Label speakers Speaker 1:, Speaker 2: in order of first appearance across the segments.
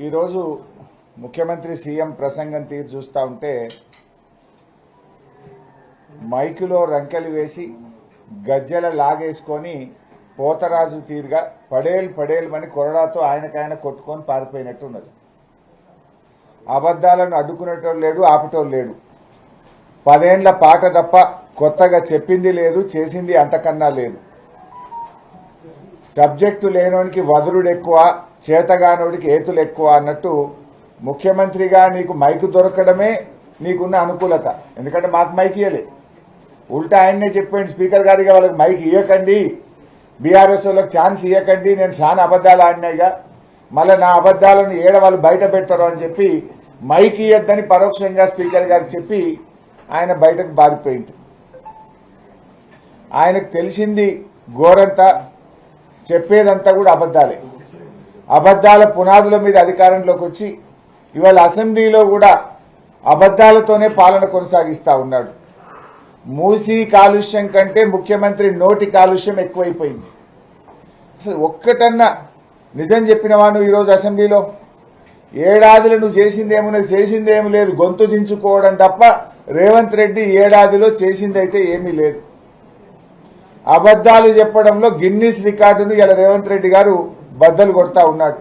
Speaker 1: ఈరోజు ముఖ్యమంత్రి సీఎం ప్రసంగం తీరు చూస్తూ ఉంటే మైకులో రంకెలు వేసి గజ్జెల లాగేసుకొని పోతరాజు తీరుగా పడేలు కొరడాతో ఆయనకాయన కొట్టుకొని పారిపోయినట్టు ఉన్నది. అబద్ధాలను అడ్డుకునేటోళ్ళు లేడు, ఆపటోళ్ళు లేడు. 10 ఏళ్ల పాట తప్ప కొత్తగా చెప్పింది లేదు, చేసింది అంతకన్నా లేదు. సబ్జెక్టు లేనోనికి వదులుడు ఎక్కువ, చేతగానోడికి ఏతులు ఎక్కువ అన్నట్టు ముఖ్యమంత్రిగా నీకు మైకు దొరకడమే నీకున్న అనుకూలత. ఎందుకంటే మాకు మైక్ ఇయ్యలే, ఉల్టా ఆయన్నే చెప్పండి స్పీకర్ గారిగా వాళ్ళకి మైక్ ఇవ్వకండి, బీఆర్ఎస్ వాళ్ళకి ఛాన్స్ ఇవ్వకండి, నేను చాలా అబద్ధాలు ఆడినాయిగా, మళ్ళీ నా అబద్ధాలను ఏడ వాళ్ళు బయట పెడతారు అని చెప్పి మైక్ ఇవ్వద్దని పరోక్షంగా స్పీకర్ గారికి చెప్పి ఆయన బయటకు బారిపోయింది. ఆయనకు తెలిసింది గోరంతా, చెప్పేదంతా కూడా అబద్ధాలే. అబద్ధాల పునాదుల మీద అధికారంలోకి వచ్చి ఇవాళ అసెంబ్లీలో కూడా అబద్ధాలతోనే పాలన కొనసాగిస్తా ఉన్నాడు. మూసీ కాలుష్యం కంటే ముఖ్యమంత్రి నోటి కాలుష్యం ఎక్కువైపోయింది. అసలు ఒక్కటన్నా నిజం చెప్పినవాడు ఈరోజు అసెంబ్లీలో? ఏడాదిలో నువ్వు చేసిందేమీ లేదు, గొంతు దించుకోవడం తప్ప రేవంత్ రెడ్డి ఏడాదిలో చేసిందైతే ఏమీ లేదు. అబద్ధాలు చెప్పడంలో గిన్నిస్ రికార్డును ఇలా రేవంత్ రెడ్డి గారు బద్దలు కొడతా ఉన్నాడు.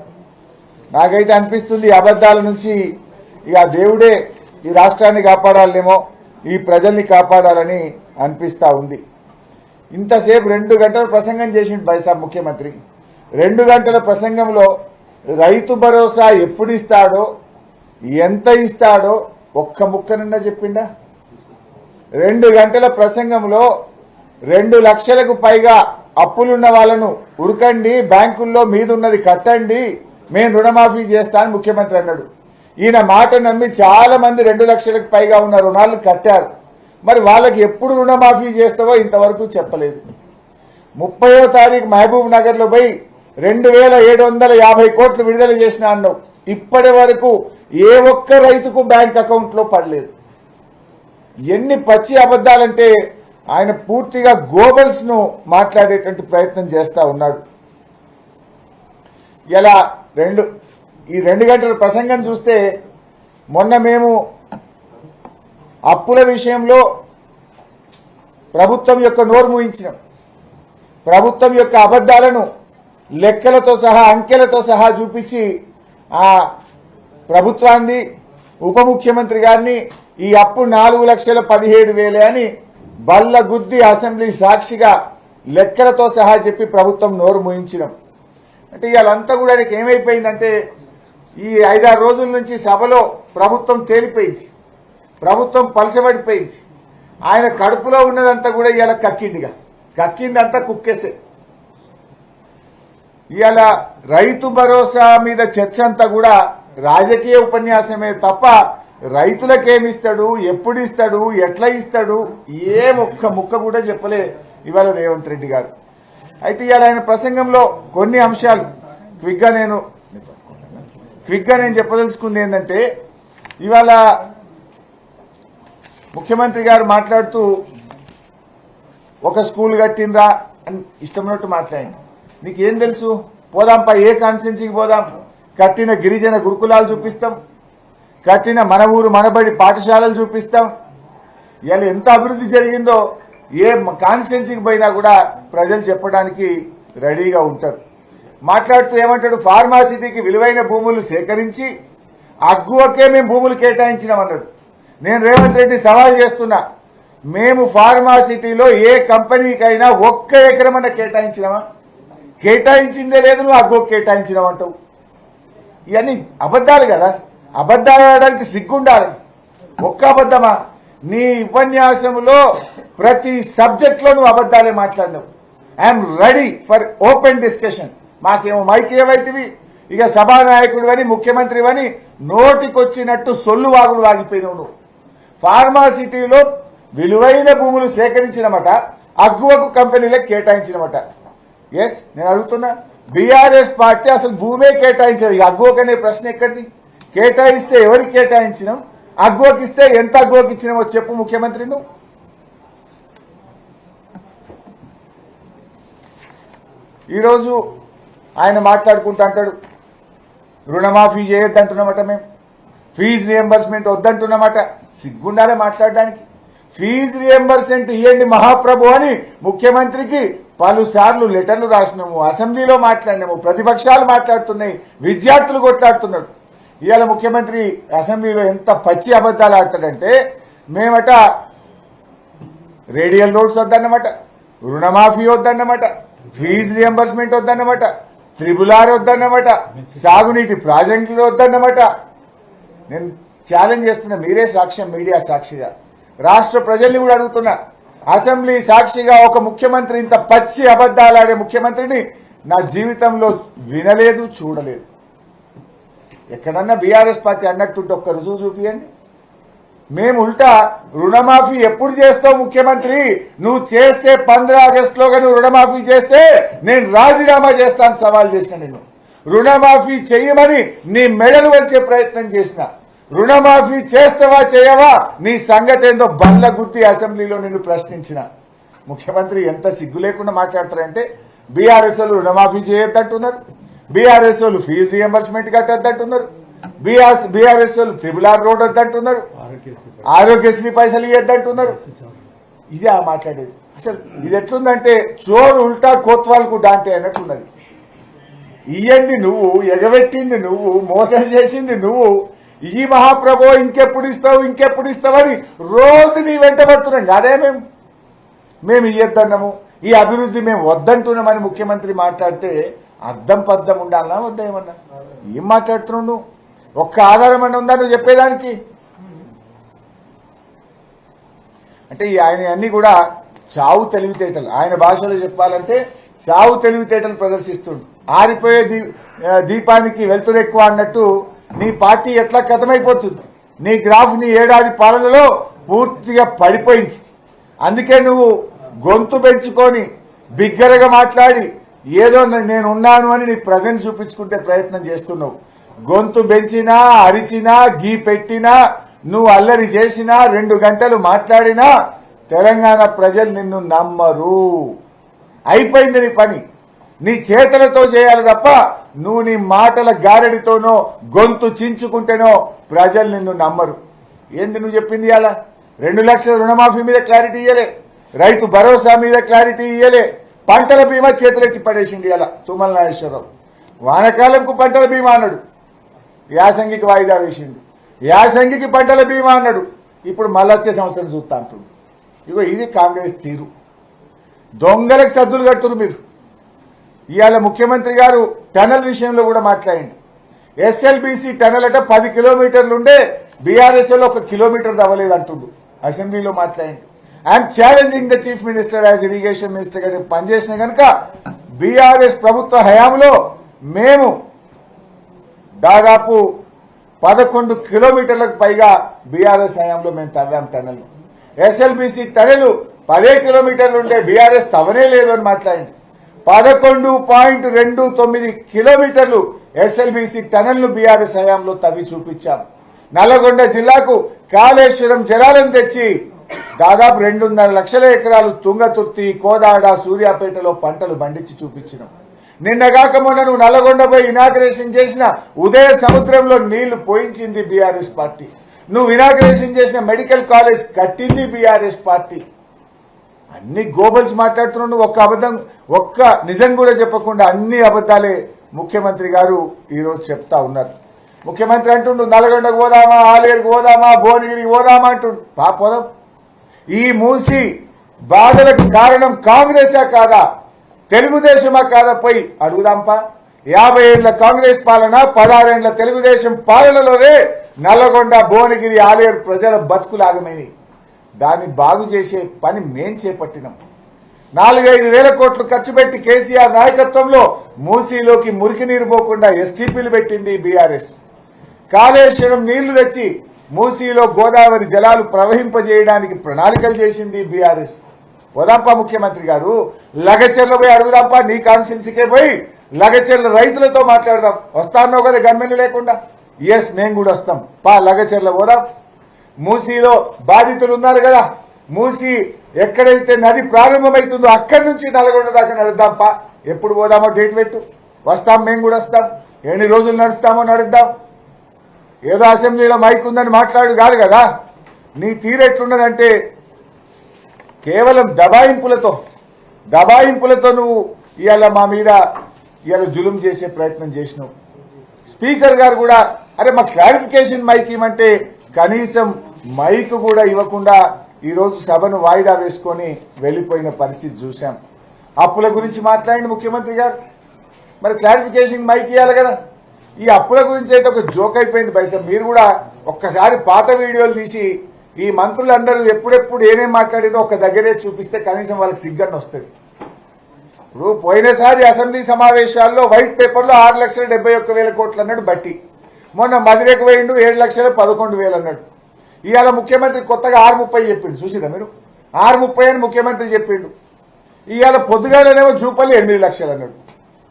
Speaker 1: నాకైతే అనిపిస్తుంది అబద్ధాల నుంచి ఇక దేవుడే ఈ రాష్ట్రాన్ని కాపాడాలేమో, ఈ ప్రజల్ని కాపాడాలని అనిపిస్తా ఉంది. ఇంతసేపు 2 గంటల ప్రసంగం చేసిండు బైసాబ్ ముఖ్యమంత్రి. 2 గంటల ప్రసంగంలో రైతు భరోసా ఎప్పుడు ఇస్తాడో, ఎంత ఇస్తాడో ఒక్క ముక్కనన్నా చెప్పిండా? 2 గంటల ప్రసంగంలో 2 లక్షలకు పైగా అప్పులున్న వాళ్ళను ఉరకండి, బ్యాంకుల్లో మీదున్నది కట్టండి, మేము రుణమాఫీ చేస్తా అని ముఖ్యమంత్రి అన్నాడు. ఈయన మాట నమ్మి చాలా మంది 2 లక్షలకు పైగా ఉన్న రుణాలు కట్టారు. మరి వాళ్ళకి ఎప్పుడు రుణమాఫీ చేస్తావో ఇంతవరకు చెప్పలేదు. 30వ తారీఖు మహబూబ్ నగర్ లో పోయి 2750 కోట్లు విడుదల చేసిన అన్నావు. ఇప్పటి వరకు ఏ ఒక్క రైతుకు బ్యాంక్ అకౌంట్ లో పడలేదు. ఎన్ని పచ్చి అబద్దాలంటే ఆయన పూర్తిగా గోబల్స్ ను మాట్లాడేటువంటి ప్రయత్నం చేస్తా ఉన్నాడు. ఇలా ఈ 2 గంటల ప్రసంగం చూస్తే మొన్న మేము అప్పుల విషయంలో ప్రభుత్వం యొక్క నోరు మూయించినాం. ప్రభుత్వం యొక్క అబద్దాలను లెక్కలతో సహా అంకెలతో సహా చూపించి ఆ ప్రభుత్వాన్ని, ఉప ముఖ్యమంత్రి గారిని ఈ అప్పు 4,17,000 అని బల్ల గుద్ది అసెంబ్లీ సాక్షిగా లెక్కలతో సహా చెప్పి ప్రభుత్వం నోరు మూయించినాం. అంటే ఇవాళంతా కూడా ఆయనకి ఏమైపోయిందంటే ఈ 5-6 రోజుల నుంచి సభలో ప్రభుత్వం తేలిపోయింది, ప్రభుత్వం పలసబడిపోయింది. ఆయన కడుపులో ఉన్నదంతా కూడా ఇవాళ కక్కిందంతా కుక్కేసే. ఇవాళ రైతు భరోసా మీద చర్చ అంతా కూడా రాజకీయ ఉపన్యాసమే తప్ప రైతులకేమిస్తాడు, ఎప్పుడు ఇస్తాడు, ఎట్లా ఇస్తాడు, ఒక్క ముక్క కూడా చెప్పలే ఇవాళ రేవంత్ రెడ్డి గారు. అయితే ఇవాళ ఆయన ప్రసంగంలో కొన్ని అంశాలు క్విక్గా నేను చెప్పదలుచుకుంది ఏంటంటే, ఇవాళ ముఖ్యమంత్రి గారు మాట్లాడుతూ ఒక స్కూల్ కట్టిండ్రా అని ఇష్టమైనట్టు మాట్లాడి, నీకేం తెలుసు, పోదాంపా, ఏ కాన్స్టిట్యున్సీకి పోదాం, కట్టిన గిరిజన గురుకులాలు చూపిస్తాం, కట్టిన మన ఊరు మనబడి పాఠశాలలు చూపిస్తాం. ఇవాళ ఎంత అభివృద్ధి జరిగిందో ఏ కాన్స్టిట్యున్సీకి పోయినా కూడా ప్రజలు చెప్పడానికి రెడీగా ఉంటారు. మాట్లాడుతూ ఏమంటాడు, ఫార్మాసిటీకి విలువైన భూములు సేకరించి అగ్గువకే మేము భూములు కేటాయించినామన్నాడు. నేను రేవంత్ రెడ్డి సవాల్ చేస్తున్నా, మేము ఫార్మాసిటీలో ఏ కంపెనీకైనా 1 ఎకరమన్నా కేటాయించినామా? కేటాయించిందే లేదు, నువ్వు అగ్గువకు కేటాయించినావంటావు. ఇవన్నీ అబద్ధాలు కదా. అబద్ధాలు ఆడడానికి సిగ్గుండాలి. ఒక్క అబద్ధమా? నీ ఉపన్యాసంలో ప్రతి సబ్జెక్ట్ లో నువ్వు అబద్ధాలే మాట్లాడినావు. I'm ready for open discussion. మాకేమో మైక్ ఏవైతివి, ఇక సభానాయకుడు అని ముఖ్యమంత్రి అని నోటికొచ్చినట్టు సొల్లు వాగుడు వాగిపోయినావు. నువ్వు ఫార్మాసిటీలో విలువైన భూములు సేకరించినమాట, అగ్గువకు కంపెనీలకు కేటాయించినమాట. ఎస్, నేను అడుగుతున్నా, బీఆర్ఎస్ పార్టీ అసలు భూమే కేటాయించదు. అగ్గువకు అనే ప్రశ్న ఎక్కడిది? కేటాయిస్తే ఎవరికి కేటాయించినాం, అగ్గోకిస్తే ఎంత అగ్గోకి ఇచ్చినామో చెప్పు ముఖ్యమంత్రి. నువ్వు ఈరోజు ఆయన మాట్లాడుకుంటూ అంటాడు రుణమాఫీ చేయొద్దంటున్నామట, మేము ఫీజు రియంబర్స్మెంట్ వద్దంటున్నామట. సిగ్గుండాలే మాట్లాడడానికి. ఫీజు రియంబర్స్మెంట్ ఇవ్వండి మహాప్రభు అని ముఖ్యమంత్రికి పలుసార్లు లెటర్లు రాసినాము, అసెంబ్లీలో మాట్లాడినాము, ప్రతిపక్షాలు మాట్లాడుతున్నాయి, విద్యార్థులు కొట్లాడుతున్నాడు. ఇవాళ ముఖ్యమంత్రి అసెంబ్లీలో ఎంత పచ్చి అబద్ధాలు ఆడతాడంటే, మేమట రేడియల్ రోడ్స్ వద్దన్నమాట, రుణమాఫీ వద్దన్నమాట, ఫీజు రియంబర్స్మెంట్ వద్దన్నమాట, త్రిబులార్ వద్దన్నమాట, సాగునీటి ప్రాజెక్టులు వద్దన్నమాట. నేను ఛాలెంజ్ చేస్తున్నా, మీరే సాక్ష్యం, మీడియా సాక్షిగా, రాష్ట్ర ప్రజల్ని కూడా అడుగుతున్నా, అసెంబ్లీ సాక్షిగా ఒక ముఖ్యమంత్రి ఇంత పచ్చి అబద్ధాలాడే ముఖ్యమంత్రిని నా జీవితంలో వినలేదు, చూడలేదు. ఎక్కడన్నా బీఆర్ఎస్ పార్టీ అన్నట్టుంటే ఒక్క రుజువు చూపియండి. మేము ఉల్టా రుణమాఫీ ఎప్పుడు చేస్తావు ముఖ్యమంత్రి, నువ్వు చేస్తే 15 ఆగస్టులోగా నువ్వు రుణమాఫీ చేస్తే నేను రాజీనామా చేస్తాను సవాల్ చేసిన. నేను రుణమాఫీ చెయ్యమని నీ మెడలు వచ్చే ప్రయత్నం చేసిన. రుణమాఫీ చేస్తావా చేయవా నీ సంగతి ఏందో బల్ల గుర్తి అసెంబ్లీలో నిన్ను ప్రశ్నించిన. ముఖ్యమంత్రి ఎంత సిగ్గు లేకుండా మాట్లాడతారంటే, బీఆర్ఎస్ వాళ్ళు రుణమాఫీ చేయొద్దంటున్నారు, బీఆర్ఎస్ వాళ్ళు ఫీజు రియంబర్స్మెంట్ కట్టొద్దంటున్నారు, బీఆర్ఎస్ వాళ్ళు త్రిబులార్ రోడ్ వద్దంటున్నారు, ఆరోగ్యశ్రీ పైసలు ఇవ్వద్దంటున్నారు. ఇదే మాట్లాడేది. అసలు ఇది ఎట్లుందంటే చోరు ఉల్టా కోత్వాలకు డాంటే అన్నట్లున్నది. ఇయ్యంది నువ్వు, ఎగబెట్టింది నువ్వు, మోసం చేసింది నువ్వు. ఈ మహాప్రభు ఇంకెప్పుడు ఇస్తావని రోజు నీ వెంటబడుతున్నాం కాదే. మేము ఇయ్యొద్దన్నాము, ఈ అభివృద్ధి మేము వద్దంటున్నామని ముఖ్యమంత్రి మాట్లాడితే అర్థం పద్ధం ఉండాలన్నా వద్దా? ఏమన్నా ఏం మాట్లాడుతున్నావు నువ్వు? ఒక్క ఆధారం అన్న ఉందా నువ్వు చెప్పేదానికి? అంటే ఆయన అన్ని కూడా చావు తెలివితేటలు, ఆయన భాషలో చెప్పాలంటే చావు తెలివితేటలు ప్రదర్శిస్తుండు. ఆరిపోయే దీపానికి వెలుతురు ఎక్కువ అన్నట్టు నీ పార్టీ ఎట్లా కథమైపోతుంది. నీ గ్రాఫ్ నీ ఏడాది పాలనలో పూర్తిగా పడిపోయింది. అందుకే నువ్వు గొంతు పెంచుకొని బిగ్గరగా మాట్లాడి ఏదో నేనున్నాను అని నీ ప్రజెన్స్ చూపించుకుంటే ప్రయత్నం చేస్తున్నావు. గొంతు పెంచినా, అరిచినా, గీ పెట్టినా, నువ్వు అల్లరి చేసినా, 2 గంటలు మాట్లాడినా తెలంగాణ ప్రజలు నిన్ను నమ్మరు. అయిపోయింది నీ పని. నీ చేతలతో చేయాలి తప్ప నువ్వు నీ మాటల గారడితోనో గొంతు చించుకుంటేనో ప్రజలు నిన్ను నమ్మరు. ఏంది నువ్వు చెప్పింది? అలా 2 లక్షల రుణమాఫీ మీద క్లారిటీ ఇయ్యలే, రైతు భరోసా మీద క్లారిటీ ఇయ్యలే, పంటల బీమా చేతులెత్తి పడేసింది అలా తుమ్మల నాగేశ్వరరావు. వానకాలంకు పంటల బీమా అన్నాడు, యాసంగికి వాయిదా వేసిండు. యాసంగికి పంటల బీమా అన్నాడు, ఇప్పుడు మళ్ళీ వచ్చే సంవత్సరం చూస్తా అంటుడు. ఇగో ఇది కాంగ్రెస్ తీరు. దొంగలకు సద్దులు కడుతురు మీరు. ఇవాళ ముఖ్యమంత్రి గారు టనల్ విషయంలో కూడా మాట్లాడింది. ఎస్ఎల్బీసీ టనల్ అట 10 కిలోమీటర్లుండే బీఆర్ఎస్ లో 1 కిలోమీటర్ దవ్వలేదు అంటుండు. అసెంబ్లీలో మాట్లాడింది. I'm challenging the chief minister as irrigation minister గారి పనిచేసిన కనుక బీఆర్ఎస్ ప్రభుత్వ హయాంలో మేము దాదాపు 11 కిలోమీటర్లకు పైగా బీఆర్ఎస్ హయాంలో మేము తవ్వాం టనల్. ఎస్ఎల్బీసీ టనల్ 10 కిలోమీటర్లు ఉండే బీఆర్ఎస్ తవ్వనే లేదు అని మాట్లాడింది. 11.29 కిలోమీటర్లు ఎస్ఎల్బీసీ టనల్ ను బీఆర్ఎస్ హయాంలో తవ్వి చూపించాం. నల్లగొండ జిల్లాకు కాళేశ్వరం జలాలను తెచ్చి దాదాపు 2.5 లక్షల ఎకరాలు తుంగతుర్తి, కోదాడ, సూర్యాపేటలో పంటలు పండించి చూపించినాం. నిన్నగాక మొన్న నువ్వు నల్లగొండ పోయి ఇనాగ్రేషన్ చేసిన ఉదయ సముద్రంలో నీళ్లు పోయించింది బీఆర్ఎస్ పార్టీ. నువ్వు ఇనాగ్రేషన్ చేసిన మెడికల్ కాలేజ్ కట్టింది బీఆర్ఎస్ పార్టీ. అన్ని గోబల్స్ మాట్లాడుతున్నాడు. ఒక్క నిజం కూడా చెప్పకుండా అన్ని అబద్దాలే ముఖ్యమంత్రి గారు ఈరోజు చెప్తా ఉన్నారు. ముఖ్యమంత్రి అంటుండు నల్గొండకు పోదామా, ఆలేరుకు పోదామా, భువనగిరికి పోదామా అంటుండు. పోదాం. ఈ మూసి బాధలకు కారణం కాంగ్రెసా కాదా, తెలుగుదేశమా కాదా పోయి అడుగుదాంపా. 50 ఏళ్ల కాంగ్రెస్ పాలన, 16 ఏళ్ల తెలుగుదేశం పాలనలోనే నల్లగొండ, భువనగిరి, ఆలేరు ప్రజల బతుకులాగమైనవి. దాన్ని బాగు చేసే పని మేం చేపట్టినాం. 4-5 వేల కోట్లు ఖర్చు పెట్టి కేసీఆర్ నాయకత్వంలో మూసీలోకి మురికి నీరు పోకుండా ఎస్టీపీలు పెట్టింది బీఆర్ఎస్. కాళేశ్వరం నీళ్లు తెచ్చి మూసీలో గోదావరి జలాలు ప్రవహింపజేయడానికి ప్రణాళికలు చేసింది బీఆర్ఎస్. పోదాంపా ముఖ్యమంత్రి గారు, లగచెర్ల పోయి అడుగుదాంపా. నీ కాన్స్టిట్యున్సీకే పోయి లగచెర్ల రైతులతో మాట్లాడదాం. వస్తానో కదా గన్మెన్లు లేకుండా? ఎస్, మేము కూడా వస్తాం. లగచెర్ల పోదాం. మూసీలో బాధితులు ఉన్నారు కదా, మూసీ ఎక్కడైతే నది ప్రారంభమవుతుందో అక్కడి నుంచి నల్గొండ దాకా నడుద్దాంపా. ఎప్పుడు పోదామో డేట్ పెట్టు, వస్తాం, మేము కూడా వస్తాం, ఎన్ని రోజులు నడుస్తామో నడుద్దాం. ఏదో అసెంబ్లీలో మైక్ ఉందని మాట్లాడు కాదు కదా. నీ తీరెట్లున్నదంటే కేవలం దబాయింపులతో నువ్వు ఇవాళ మా మీద ఇవాళ జులుం చేసే ప్రయత్నం చేసినావు. స్పీకర్ గారు కూడా అరే మా క్లారిఫికేషన్ మైక్ ఇవ్వమంటే కనీసం మైక్ కూడా ఇవ్వకుండా ఈరోజు సభను వాయిదా వేసుకొని వెళ్లిపోయిన పరిస్థితి చూశాం. అప్పుల గురించి మాట్లాడింది ముఖ్యమంత్రి గారు, మరి క్లారిఫికేషన్ మైక్ ఇవ్వాలి కదా. ఈ అప్పుల గురించి అయితే ఒక జోక్ అయిపోయింది బైసా. మీరు కూడా ఒక్కసారి పాత వీడియోలు తీసి ఈ మంత్రులందరూ ఎప్పుడెప్పుడు ఏమేమి మాట్లాడినో ఒక దగ్గరే చూపిస్తే కనీసం వాళ్ళకి సిగ్గన్న వస్తుంది. ఇప్పుడు పోయినసారి అసెంబ్లీ సమావేశాల్లో వైట్ పేపర్లో 6,71,000 కోట్లు అన్నాడు బట్టి, మొన్న మదిరకు పోయిండు 7,11,000 అన్నాడు. ఇవాళ ముఖ్యమంత్రి కొత్తగా 630 చెప్పిండు. చూసిదా మీరు, 630 అని ముఖ్యమంత్రి చెప్పిండు. ఇవాళ పొద్దుగానేమో జూపల్లి 8 లక్షలు అన్నాడు.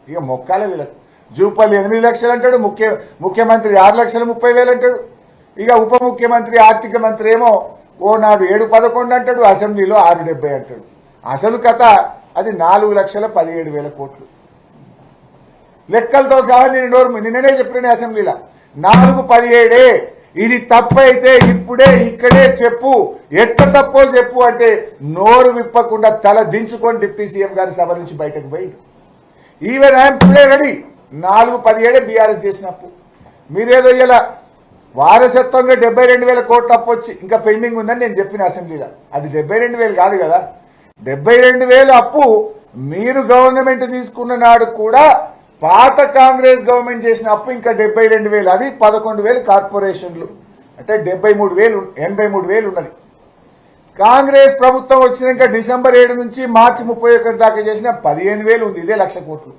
Speaker 1: ఇక మొక్కాల వీళ్ళకు జూపల్లి 8 లక్షలు అంటాడు, ముఖ్యమంత్రి 6,30,000 అంటాడు. ఇక ఉప ముఖ్యమంత్రి ఆర్థిక మంత్రి ఏమో ఓనాడు 7,11 అంటాడు, అసెంబ్లీలో 670 అంటాడు. అసలు కథ అది 4,17,000 కోట్లు. లెక్కలతో సహా నిన్ననే చెప్పిన అసెంబ్లీలో 4,17. ఇది తప్పైతే ఇప్పుడే ఇక్కడే చెప్పు, ఎట్ట తప్పో చెప్పు అంటే నోరు విప్పకుండా తల దించుకొని డిప్యూటీ సీఎం గారి సభ నుంచి బయటకు పోయి even I'm today ready 4,17 BRS చేసినప్పు. మీరేదో ఇలా వారసత్వంగా 72,000 కోట్ల అప్పు వచ్చి ఇంకా పెండింగ్ ఉందని నేను చెప్పిన అసెంబ్లీలో. అది 72,000 కాదు కదా, 72,000 అప్పు మీరు గవర్నమెంట్ తీసుకున్న నాడు కూడా పాత కాంగ్రెస్ గవర్నమెంట్ చేసిన అప్పు ఇంకా 72,000. అది 11,000 కార్పొరేషన్లు అంటే 83,000 ఉన్నది. కాంగ్రెస్ ప్రభుత్వం వచ్చినాక డిసెంబర్ 7 నుంచి మార్చి 31 దాకా చేసిన 15,000 ఉంది. ఇదే 1,00,000 కోట్లు.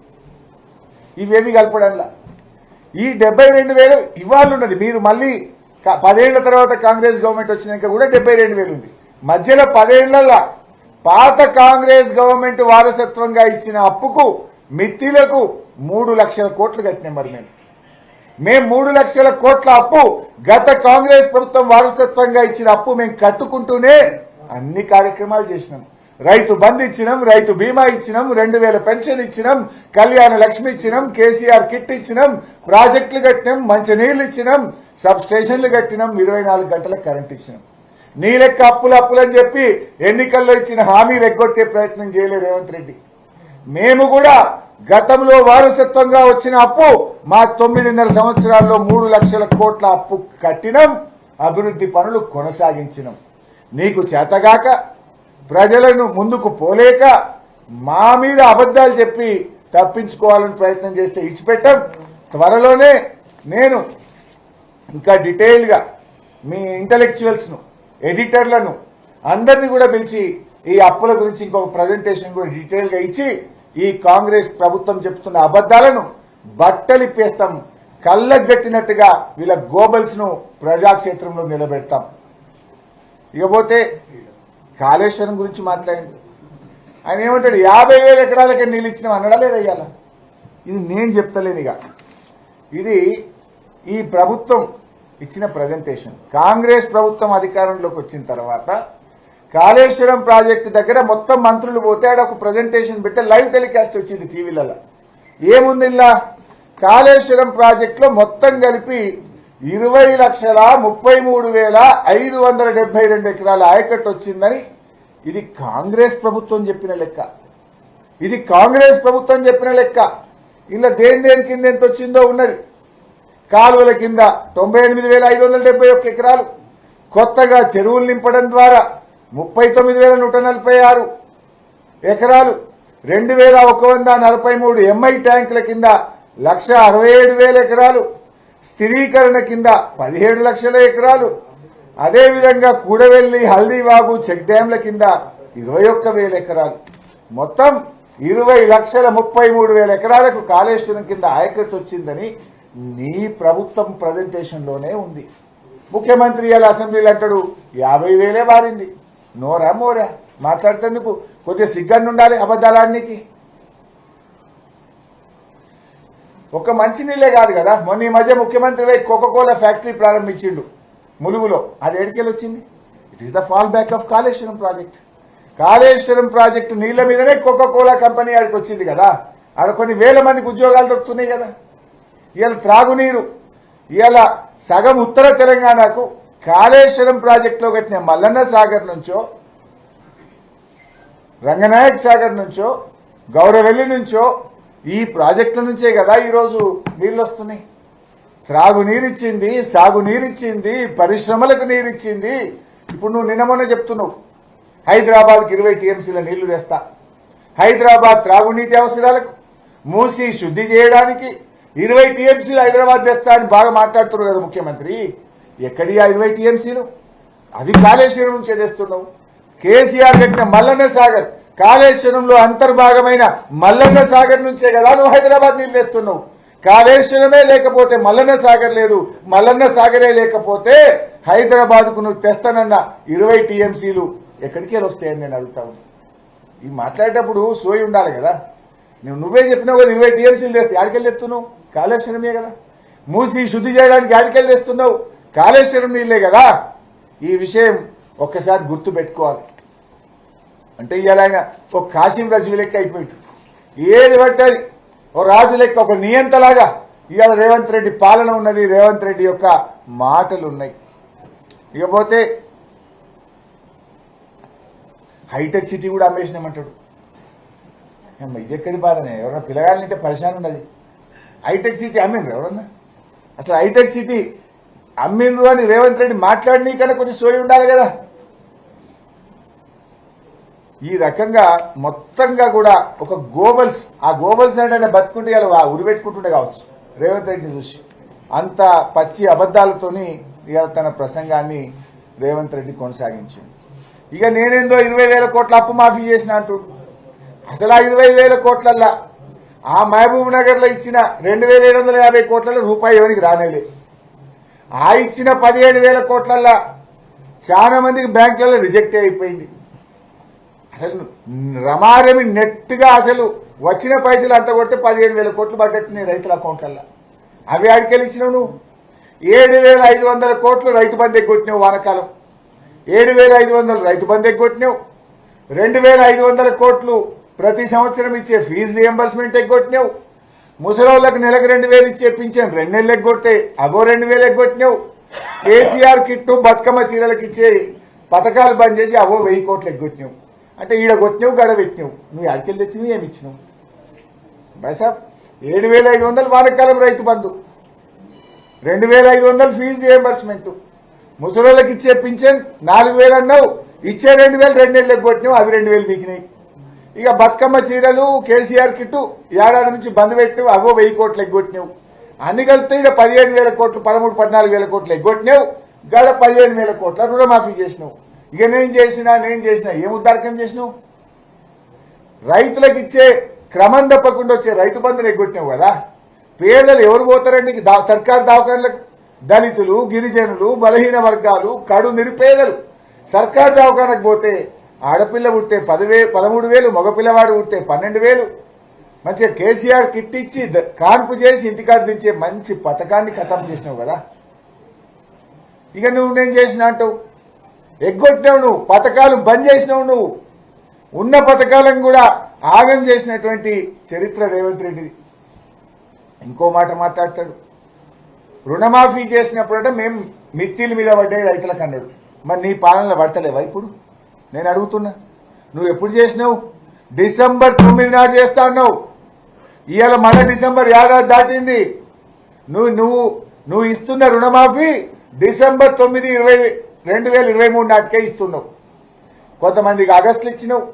Speaker 1: ఇవేమి కలపడంలా ఈ 72,000 ఇవాళ ఉన్నది. మీరు మళ్ళీ 10 ఏళ్ల తర్వాత కాంగ్రెస్ గవర్నమెంట్ వచ్చినాక కూడా 72,000 ఉంది. మధ్యలో 10 ఏళ్లలో పాత కాంగ్రెస్ గవర్నమెంట్ వారసత్వంగా ఇచ్చిన అప్పుకు మిత్తిలకు 3 లక్షల కోట్లు కట్టినాం. మరి మేము 3 లక్షల కోట్ల అప్పు గత కాంగ్రెస్ ప్రభుత్వం వారసత్వంగా ఇచ్చిన అప్పు మేము కట్టుకుంటూనే అన్ని కార్యక్రమాలు చేసినాం. రైతు బంధు ఇచ్చినాం, రైతు బీమా ఇచ్చినాం, 2,000 పెన్షన్ ఇచ్చినాం, కళ్యాణ లక్ష్మి ఇచ్చినాం, కేసీఆర్ కిట్ ఇచ్చినాం, ప్రాజెక్టులు కట్టినాం, మంచినీళ్లు ఇచ్చినాం, సబ్ స్టేషన్లు కట్టినాం, 24 గంటల కరెంట్ ఇచ్చినాం. నీ లెక్క అప్పులని చెప్పి ఎన్నికల్లో ఇచ్చిన హామీలు ఎగ్గొట్టే ప్రయత్నం చేయలేదు రేవంత్ రెడ్డి. మేము కూడా గతంలో వారసత్వంగా వచ్చిన అప్పు మా 9.5 సంవత్సరాల్లో 3 లక్షల కోట్ల అప్పు కట్టినాం, అభివృద్ధి పనులు కొనసాగించినాం. నీకు చేతగాక ప్రజలను ముందుకు పోలేక మా మీద అబద్ధాలు చెప్పి తప్పించుకోవాలని ప్రయత్నం చేస్తే ఇచ్చిపెట్టాం. త్వరలోనే నేను ఇంకా డీటెయిల్గా మీ ఇంటలెక్చువల్స్ను, ఎడిటర్లను అందరినీ కూడా పిలిచి ఈ అప్పుల గురించి ఇంకొక ప్రజెంటేషన్ కూడా డీటెయిల్గా ఇచ్చి ఈ కాంగ్రెస్ ప్రభుత్వం చెప్తున్న అబద్ధాలను బట్టలిప్పేస్తాం. కళ్ళగట్టినట్టుగా వీళ్ళ గోబల్స్ ను ప్రజాక్షేత్రంలో నిలబెడతాం. ఇకపోతే కాళేశ్వరం గురించి మాట్లాడింది. ఆయన ఏమంటాడు 50,000 ఎకరాలకే నీళ్ళు ఇచ్చినాం అన్నడా లేదా? ఇవాళ ఇది నేను చెప్తలేను. ఇక ఇది ఈ ప్రభుత్వం ఇచ్చిన ప్రజెంటేషన్. కాంగ్రెస్ ప్రభుత్వం అధికారంలోకి వచ్చిన తర్వాత కాళేశ్వరం ప్రాజెక్టు దగ్గర మొత్తం మంత్రులు పోతే ఆడ ఒక ప్రజెంటేషన్ పెట్టి లైవ్ టెలికాస్ట్ వచ్చింది టీవీలలో. ఏముంది ఇలా కాళేశ్వరం ప్రాజెక్టులో మొత్తం కలిపి 20,33,572 ఎకరాల ఆయకట్టు వచ్చిందని ఇది కాంగ్రెస్ ప్రభుత్వం చెప్పిన లెక్క. ఇది కాంగ్రెస్ ప్రభుత్వం చెప్పిన లెక్క. ఇలా దేని కింద ఎంత వచ్చిందో ఉన్నది. కాలువల కింద 98,571 ఎకరాలు, కొత్తగా చెరువులు నింపడం ద్వారా 39,146 ఎకరాలు, 2,143 ఎంఐ ట్యాంకుల కింద 1,67,000 ఎకరాలు, స్థిరీకరణ కింద 17 లక్షల ఎకరాలు, అదేవిధంగా కూడవెల్లి, హల్దీవాగు చెక్ డ్యాంల కింద 21,000 ఎకరాలు, మొత్తం 20,33,000 ఎకరాలకు కాళేశ్వరం కింద ఆయకట్టు వచ్చిందని నీ ప్రభుత్వం ప్రజెంటేషన్లోనే ఉంది. ముఖ్యమంత్రి ఇలా అసెంబ్లీలో అంటాడు 50,000 వారింది. నోరా మోరా మాట్లాడుతేందుకు కొద్దిగా సిగ్గన్ను ఉండాలి అబద్ధాలానికి. ఒక మంచినీళ్ళే కాదు కదా, మొన్న ఈ మధ్య ముఖ్యమంత్రి కోకోకోలా ఫ్యాక్టరీ ప్రారంభించిండు ములుగులో. అది ఎడికెళ్ళి వచ్చింది? It is the fall back of Kaleshwaram project. Kaleshwaram project నీళ్ల మీదనే కోకోకోలా కంపెనీ ఆడికి వచ్చింది కదా. ఆడ కొన్ని వేల మందికి ఉద్యోగాలు దొరుకుతున్నాయి కదా. ఇవాళ త్రాగునీరు ఇవాళ సగం ఉత్తర తెలంగాణకు కాళేశ్వరం ప్రాజెక్టులో కట్టిన మల్లన్న సాగర్ నుంచో, రంగనాయక్ సాగర్ నుంచో, గౌరవెల్లి నుంచో ఈ ప్రాజెక్టుల నుంచే కదా ఈరోజు నీళ్ళు వస్తున్నాయి. త్రాగునీరిచ్చింది, సాగునీరిచ్చింది, పరిశ్రమలకు నీరిచ్చింది. ఇప్పుడు నువ్వు నిన్న మొన్న చెప్తున్నావు హైదరాబాద్కి 20 టీఎంసీల నీళ్లు తెస్తా, హైదరాబాద్ త్రాగునీటి అవసరాలకు మూసి శుద్ధి చేయడానికి 20 టీఎంసీలు హైదరాబాద్ తెస్తా అని బాగా మాట్లాడుతున్నారు కదా ముఖ్యమంత్రి. ఎక్కడి ఆ 20 టీఎంసీలు? అవి కాళేశ్వరం నుంచే తెస్తున్నావు. కేసీఆర్ కట్టిన మల్లన్న సాగర్ కాళేశ్వరంలో అంతర్భాగమైన మల్లన్న సాగర్ నుంచే కదా నువ్వు హైదరాబాద్ నీళ్ళు తెస్తున్నావు. కాళేశ్వరమే లేకపోతే మల్లన్న సాగర్ లేదు, మల్లన్న సాగరే లేకపోతే హైదరాబాద్కు నువ్వు తెస్తానన్న 20 టీఎంసీలు ఎక్కడికి వస్తాయని నేను అడుగుతాను. ఈ మాట్లాడేటప్పుడు సోయి ఉండాలి కదా. నువ్వే చెప్పినావు కదా 20 టీఎంసీలు తెస్తే ఆడికెళ్ళి తెస్తున్నావు, కాళేశ్వరమే కదా. మూసి శుద్ధి చేయడానికి ఆడికెళ్ళి తెస్తున్నావు, కాళేశ్వరం నీళ్ళే కదా. ఈ విషయం ఒక్కసారి గుర్తు పెట్టుకోవాలి. అంటే ఇవాళ ఆయన ఒక కాశీం రజు లెక్క అయిపోయింది. ఏది పట్టది ఓ రాజు లెక్క, ఒక నియంతలాగా ఇవాళ రేవంత్ రెడ్డి పాలన ఉన్నది, రేవంత్ రెడ్డి యొక్క మాటలు ఉన్నాయి. ఇకపోతే హైటెక్ సిటీ కూడా అమ్మేసినామంటాడు. ఇది ఎక్కడి బాధనే? ఎవరన్నా పిల్లగాళ్ళంటే పరిశాన్ ఉన్నది. హైటెక్ సిటీ అమ్మిండ్రు ఎవరన్నా? అసలు హైటెక్ సిటీ అమ్మిండ్రు అని రేవంత్ రెడ్డి మాట్లాడినీ కన్నా కొద్ది సోయి ఉండాలి కదా. ఈ రకంగా మొత్తంగా కూడా ఒక గోబల్స్, ఆ గోబల్స్ అంటే బతుకుంటే ఇలా ఉరిపెట్టుకుంటుండే కావచ్చు రేవంత్ రెడ్డిని చూసి. అంత పచ్చి అబద్దాలతోని ఇవాళ తన ప్రసంగాన్ని రేవంత్ రెడ్డి కొనసాగించింది. ఇక నేనేందో 20,000 కోట్ల అప్పు మాఫీ చేసిన అంటూ, అసలు ఆ 20,000 కోట్లల్లా ఆ మహబూబ్ నగర్ లో ఇచ్చిన 2,750 కోట్లలో రూపాయి ఎవరికి రానేలే. ఆ ఇచ్చిన 17,000 కోట్లల్లా చాలా మందికి బ్యాంకులలో రిజెక్ట్ అయిపోయింది. అసలు రమారమి నెట్ గా అసలు వచ్చిన పైసలు అంత కొడితే 15,000 కోట్లు పడ్డట్టున్నాయి రైతుల అకౌంట్లలో. అవి ఆడికెళ్ళి ఇచ్చినావు నువ్వు. 7,500 కోట్లు రైతు బంధు ఎగ్గొట్టినావు వానకాలం. 7,500 రైతు బంధు ఎగ్గొట్టినావు. 2,500 కోట్లు ప్రతి సంవత్సరం ఇచ్చే ఫీజు రియంబర్స్మెంట్ ఎగ్గొట్టినావు. ముసలోళ్లకు నెలకు 2,000 ఇచ్చే పింఛన్ 2 నెలలు ఎగ్గొట్టే అగో 2,000 ఎగ్గొట్టినావు. కేసీఆర్ కిట్టు బతుకమ్మ చీరలకు ఇచ్చే పథకాలు బంద్ చేసి అవో 1,000 కోట్లు ఎగ్గొట్టినావు. అంటే ఈడ కొట్టినావు, గడ పెట్టినావు. నువ్వు అడికెళ్ళి తెచ్చినవి ఏమి ఇచ్చినావు? బైసాబ్ 7,500 వానకాలం రైతు బంధు, 2,500 ఫీజు రియంబర్స్మెంట్, ముసలోళ్ళకి ఇచ్చే పింఛన్ 4,000 అన్నావు, ఇచ్చే 2,000 2 నెలలు ఎగ్గొట్టినావు, అవి 2,000 దిగినాయి. ఇక బతుకమ్మ చీరలు కేసీఆర్ కిట్టు ఏడాది నుంచి బంద్ పెట్టినావు, అవో 1,000 కోట్లు ఎగ్గొట్టినావు. అన్ని కలిపితే ఇక్కడ 15,000 కోట్లు 13,000-14,000 కోట్లు ఎగ్గొట్టినావు. గడ 15,000 కోట్ల రుణమాఫీ చేసినావు. ఇక నేను చేసినా ఏం ఉద్దారకం చేసినావు? రైతులకు ఇచ్చే క్రమం తప్పకుండా వచ్చే రైతు బంధుని ఎగ్గొట్టినావు కదా. పేదలు ఎవరు పోతారండి సర్కారు దవాఖానలకు? దళితులు, గిరిజనులు, బలహీన వర్గాలు, కడు నిరుపేదలు. సర్కారు దవాఖానకు పోతే ఆడపిల్ల పుడితే 13,000, మగపిల్లవాడు పుడితే 12,000. మంచిగా కేసీఆర్ కిట్ ఇచ్చి కాన్పు చేసి ఇంటికాడ దించే మంచి పథకాన్ని ఖతం చేసినావు కదా. ఇక నువ్వు నేను చేసిన అంటావు, ఎగ్గొట్టినావు నువ్వు, పథకాలు బంద్ చేసినావు నువ్వు, ఉన్న పథకాలను కూడా ఆగం చేసినటువంటి చరిత్ర రేవంత్ రెడ్డిది. ఇంకో మాట మాట్లాడతాడు, రుణమాఫీ చేసినప్పుడంటే మేము మిత్తిల మీద పడ్డాయి రైతులకు అన్నాడు. మరి నీ పాలనలో పడతలేవా ఇప్పుడు? నేను అడుగుతున్నా, నువ్వు ఎప్పుడు చేసినావు? డిసెంబర్ 9 నాడు చేస్తా అన్నావు. ఇవాళ మన డిసెంబర్ 7 దాటింది. నువ్వు ఇస్తున్న రుణమాఫీ డిసెంబర్ 9, 2023 నాటికే ఇస్తున్నావు. కొంతమందికి ఆగస్టులు ఇచ్చినావు,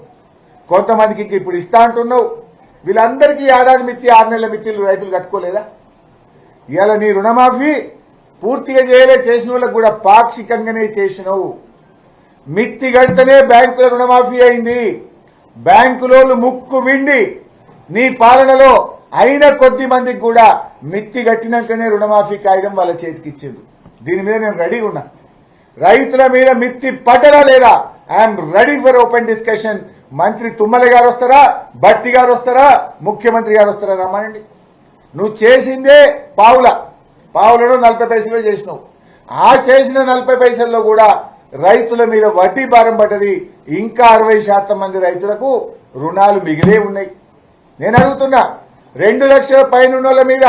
Speaker 1: కొంతమందికి ఇంక ఇప్పుడు ఇస్తా అంటున్నావు. వీళ్ళందరికీ ఏడాది మిత్తి 6 నెలల మిత్తిలు రైతులు కట్టుకోలేదా? ఇవాళ నీ రుణమాఫీ పూర్తిగా చేసిన వాళ్ళకు కూడా పాక్షికంగానే చేసినావు. మిత్తి గడితేనే బ్యాంకుల రుణమాఫీ అయింది. బ్యాంకులోళ్ళు ముక్కు విండి నీ పాలనలో అయిన కొద్ది మందికి కూడా మిత్తి గట్టినాకనే రుణమాఫీ కాగితం వాళ్ళ చేతికి ఇచ్చింది. దీని మీద నేను రెడీగా ఉన్నా. రైతుల మీద మిత్తి పట్టరా లేదా? I'm ready for open discussion. మంత్రి తుమ్మల గారు వస్తారా, భట్టి గారు వస్తారా, ముఖ్యమంత్రి గారు వస్తారా, రమ్మనండి. నువ్వు చేసిందే పావులలో 40 పైసలు చేసినావు. ఆ చేసిన 40 పైసల్లో కూడా రైతుల మీద వడ్డీ భారం పడ్డది. ఇంకా 60% మంది రైతులకు రుణాలు మిగిలే ఉన్నాయి. నేను అడుగుతున్నా, 2 లక్షల పైన మీద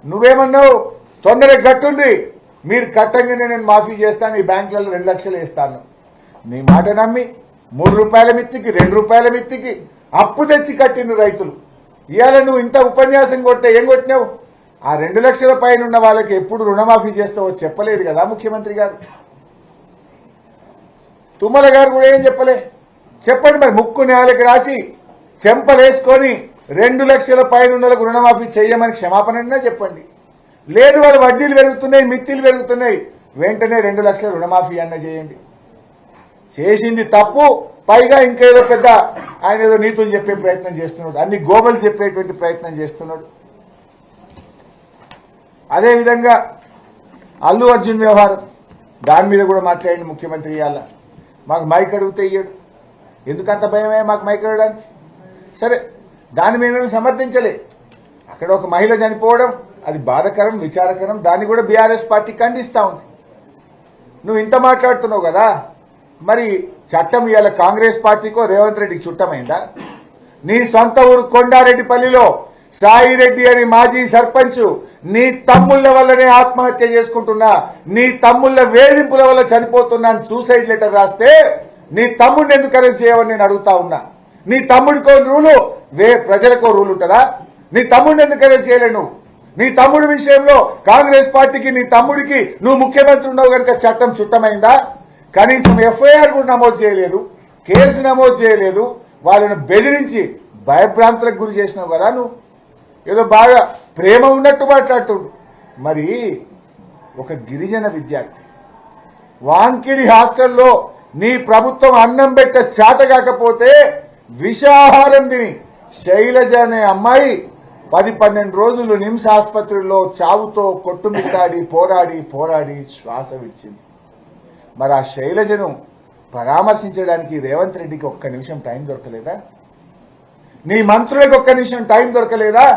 Speaker 1: నువ్వేమన్నావు? తొందరగా కట్టుండ్రి, మీరు కట్టంగానే నేను మాఫీ చేస్తాను, ఈ బ్యాంకులలో 2 లక్షలు వేస్తాను. నీ మాట నమ్మి 3 రూపాయల మిత్తికి 2 రూపాయల మిత్తికి అప్పు తెచ్చి కట్టిన రైతులు. ఇవాళ నువ్వు ఇంత ఉపన్యాసం కొడితే ఏం కొట్టినావు? ఆ 2 లక్షల పైన ఉన్న వాళ్ళకి ఎప్పుడు రుణమాఫీ చేస్తావో చెప్పలేదు కదా ముఖ్యమంత్రి గారు. తుమ్మల గారు కూడా ఏం చెప్పలే. చెప్పండి మరి, ముక్కు నేలకి రాసి చెంపలేసుకొని 2 లక్షల పైన ఉన్నలకు రుణమాఫీ చేయమని క్షమాపణ చెప్పండి. లేదు వాళ్ళు వడ్డీలు పెరుగుతున్నాయి, మిత్తిలు పెరుగుతున్నాయి, వెంటనే 2 లక్షల రుణమాఫీ అన్న చేయండి. చేసింది తప్పు, పైగా ఇంకేదో పెద్ద ఆయన ఏదో నీతులు చెప్పే ప్రయత్నం చేస్తున్నాడు, అన్ని గోబలు చెప్పేటువంటి ప్రయత్నం చేస్తున్నాడు. అదేవిధంగా అల్లు అర్జున్ వ్యవహారం, దాని మీద కూడా మాట్లాడండి ముఖ్యమంత్రి. ఇవాళ మాకు మైక్ అడిగితే ఇయ్యడు. ఎందుకంత భయమే మాకు మైక్ అడగడానికి? సరే, దాన్ని మేము సమర్థించలే. అక్కడ ఒక మహిళ చనిపోవడం అది బాధాకరం, విచారకరం, దాన్ని కూడా బీఆర్ఎస్ పార్టీ ఖండిస్తూ ఉంది. నువ్వు ఇంత మాట్లాడుతున్నావు కదా, మరి చట్టం ఇవాళ కాంగ్రెస్ పార్టీకో రేవంత్ రెడ్డికి చుట్టమైందా? నీ సొంత ఊరు కొండారెడ్డిపల్లిలో సాయిరెడ్డి అని మాజీ సర్పంచ్ నీ తమ్ముళ్ల వల్లనే ఆత్మహత్య చేసుకుంటున్నా, నీ తమ్ముళ్ల వేధింపుల వల్ల చనిపోతున్నాను సూసైడ్ లెటర్ రాస్తే నీ తమ్ముడిని ఎందుకు అరెస్ట్ చేయవని నేను అడుగుతా ఉన్నా. నీ తమ్ముడికో రూలు, ప్రజలకో రూల్ ఉంటుందా? నీ తమ్ముడిని ఎందుకు అరెస్ట్ చేయలేను? నీ తమ్ముడి విషయంలో కాంగ్రెస్ పార్టీకి నీ తమ్ముడికి నువ్వు ముఖ్యమంత్రి ఉన్నావు కనుక చట్టం చుట్టమైందా? కనీసం ఎఫ్ఐఆర్ కూడా నమోదు చేయలేదు, కేసు నమోదు చేయలేదు, వాళ్ళను బెదిరించి భయభ్రాంతులకు గురి చేసినావు కదా. నువ్వు ఏదో బాగా ప్రేమ ఉన్నట్టు మాట్లాడుతుండు. మరి ఒక గిరిజన విద్యార్థి వాంకిడి హాస్టల్లో నీ ప్రభుత్వం అన్నం పెట్ట చేత కాకపోతే విషాహారం తిని శైలజ అనే అమ్మాయి 10-12 రోజులు నిమ్స్ ఆసుపత్రిలో చావుతో కొట్టుమిట్టాడి పోరాడి శ్వాస విడిచింది. మరి ఆ శైలజను పరామర్శించడానికి రేవంత్ రెడ్డికి ఒక్క నిమిషం టైం దొరకలేదా? నీ మంత్రులకు ఒక్క నిమిషం టైం దొరకలేదా?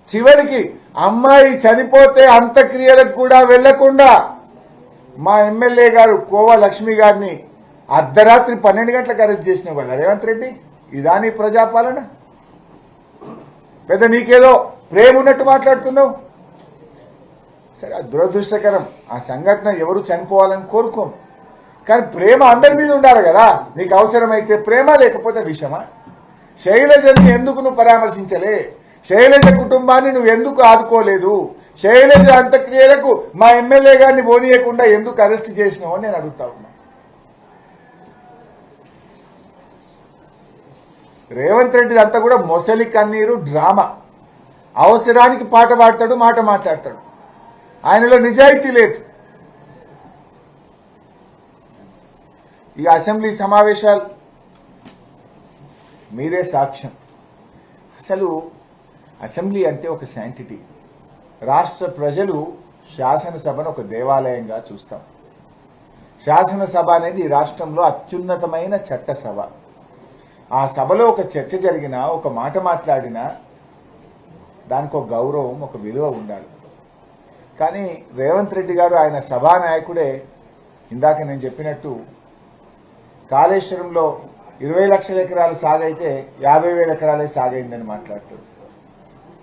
Speaker 1: చివరికి అమ్మాయి చనిపోతే అంత్యక్రియలకు కూడా వెళ్లకుండా మా ఎమ్మెల్యే గారు కోవా లక్ష్మి గారిని అర్ధరాత్రి 12 గంటలకు అరెస్ట్ చేసినావు కదా రేవంత్ రెడ్డి. ఇదా నీ ప్రజాపాలన? పెద్ద నీకేదో ప్రేమ ఉన్నట్టు మాట్లాడుతున్నావు. సరే, అది దురదృష్టకరం. ఆ సంఘటన ఎవరు చనిపోవాలని కోరుకోం, కానీ ప్రేమ అందరి మీద ఉండాలి కదా. నీకు అవసరమైతే ప్రేమ, లేకపోతే విషమా? శైలజని ఎందుకు నువ్వు పరామర్శించలే? శైలజ కుటుంబాన్ని నువ్వు ఎందుకు ఆదుకోలేదు? శైలజ అంత్యక్రియలకు మా ఎమ్మెల్యే గారిని పోనీయకుండా ఎందుకు అరెస్ట్ చేసినావు అని నేను అడుగుతా ఉన్నా. రేవంత్ రెడ్డి అంతా కూడా మొసలి కన్నీరు డ్రామా. అవసరానికి పాట పాడతాడు, మాట మాట్లాడతాడు, ఆయనలో నిజాయితీ లేదు. ఈ అసెంబ్లీ సమావేశాలు మీరే సాక్ష్యం. అసలు అసెంబ్లీ అంటే ఒక శాంటిటీ. రాష్ట్ర ప్రజలు శాసనసభను ఒక దేవాలయంగా చూస్తాం. శాసనసభ అనేది ఈ రాష్ట్రంలో అత్యున్నతమైన చట్టసభ. ఆ సభలో ఒక చర్చ జరిగినా, ఒక మాట మాట్లాడినా దానికి ఒక గౌరవం, ఒక విలువ ఉండాలి. కానీ రేవంత్ రెడ్డి గారు ఆయన సభానాయకుడే ఇందాక నేను చెప్పినట్టు కాళేశ్వరంలో 20 లక్షల ఎకరాలు సాగైతే 50,000 ఎకరాలే సాగైందని మాట్లాడుతాడు.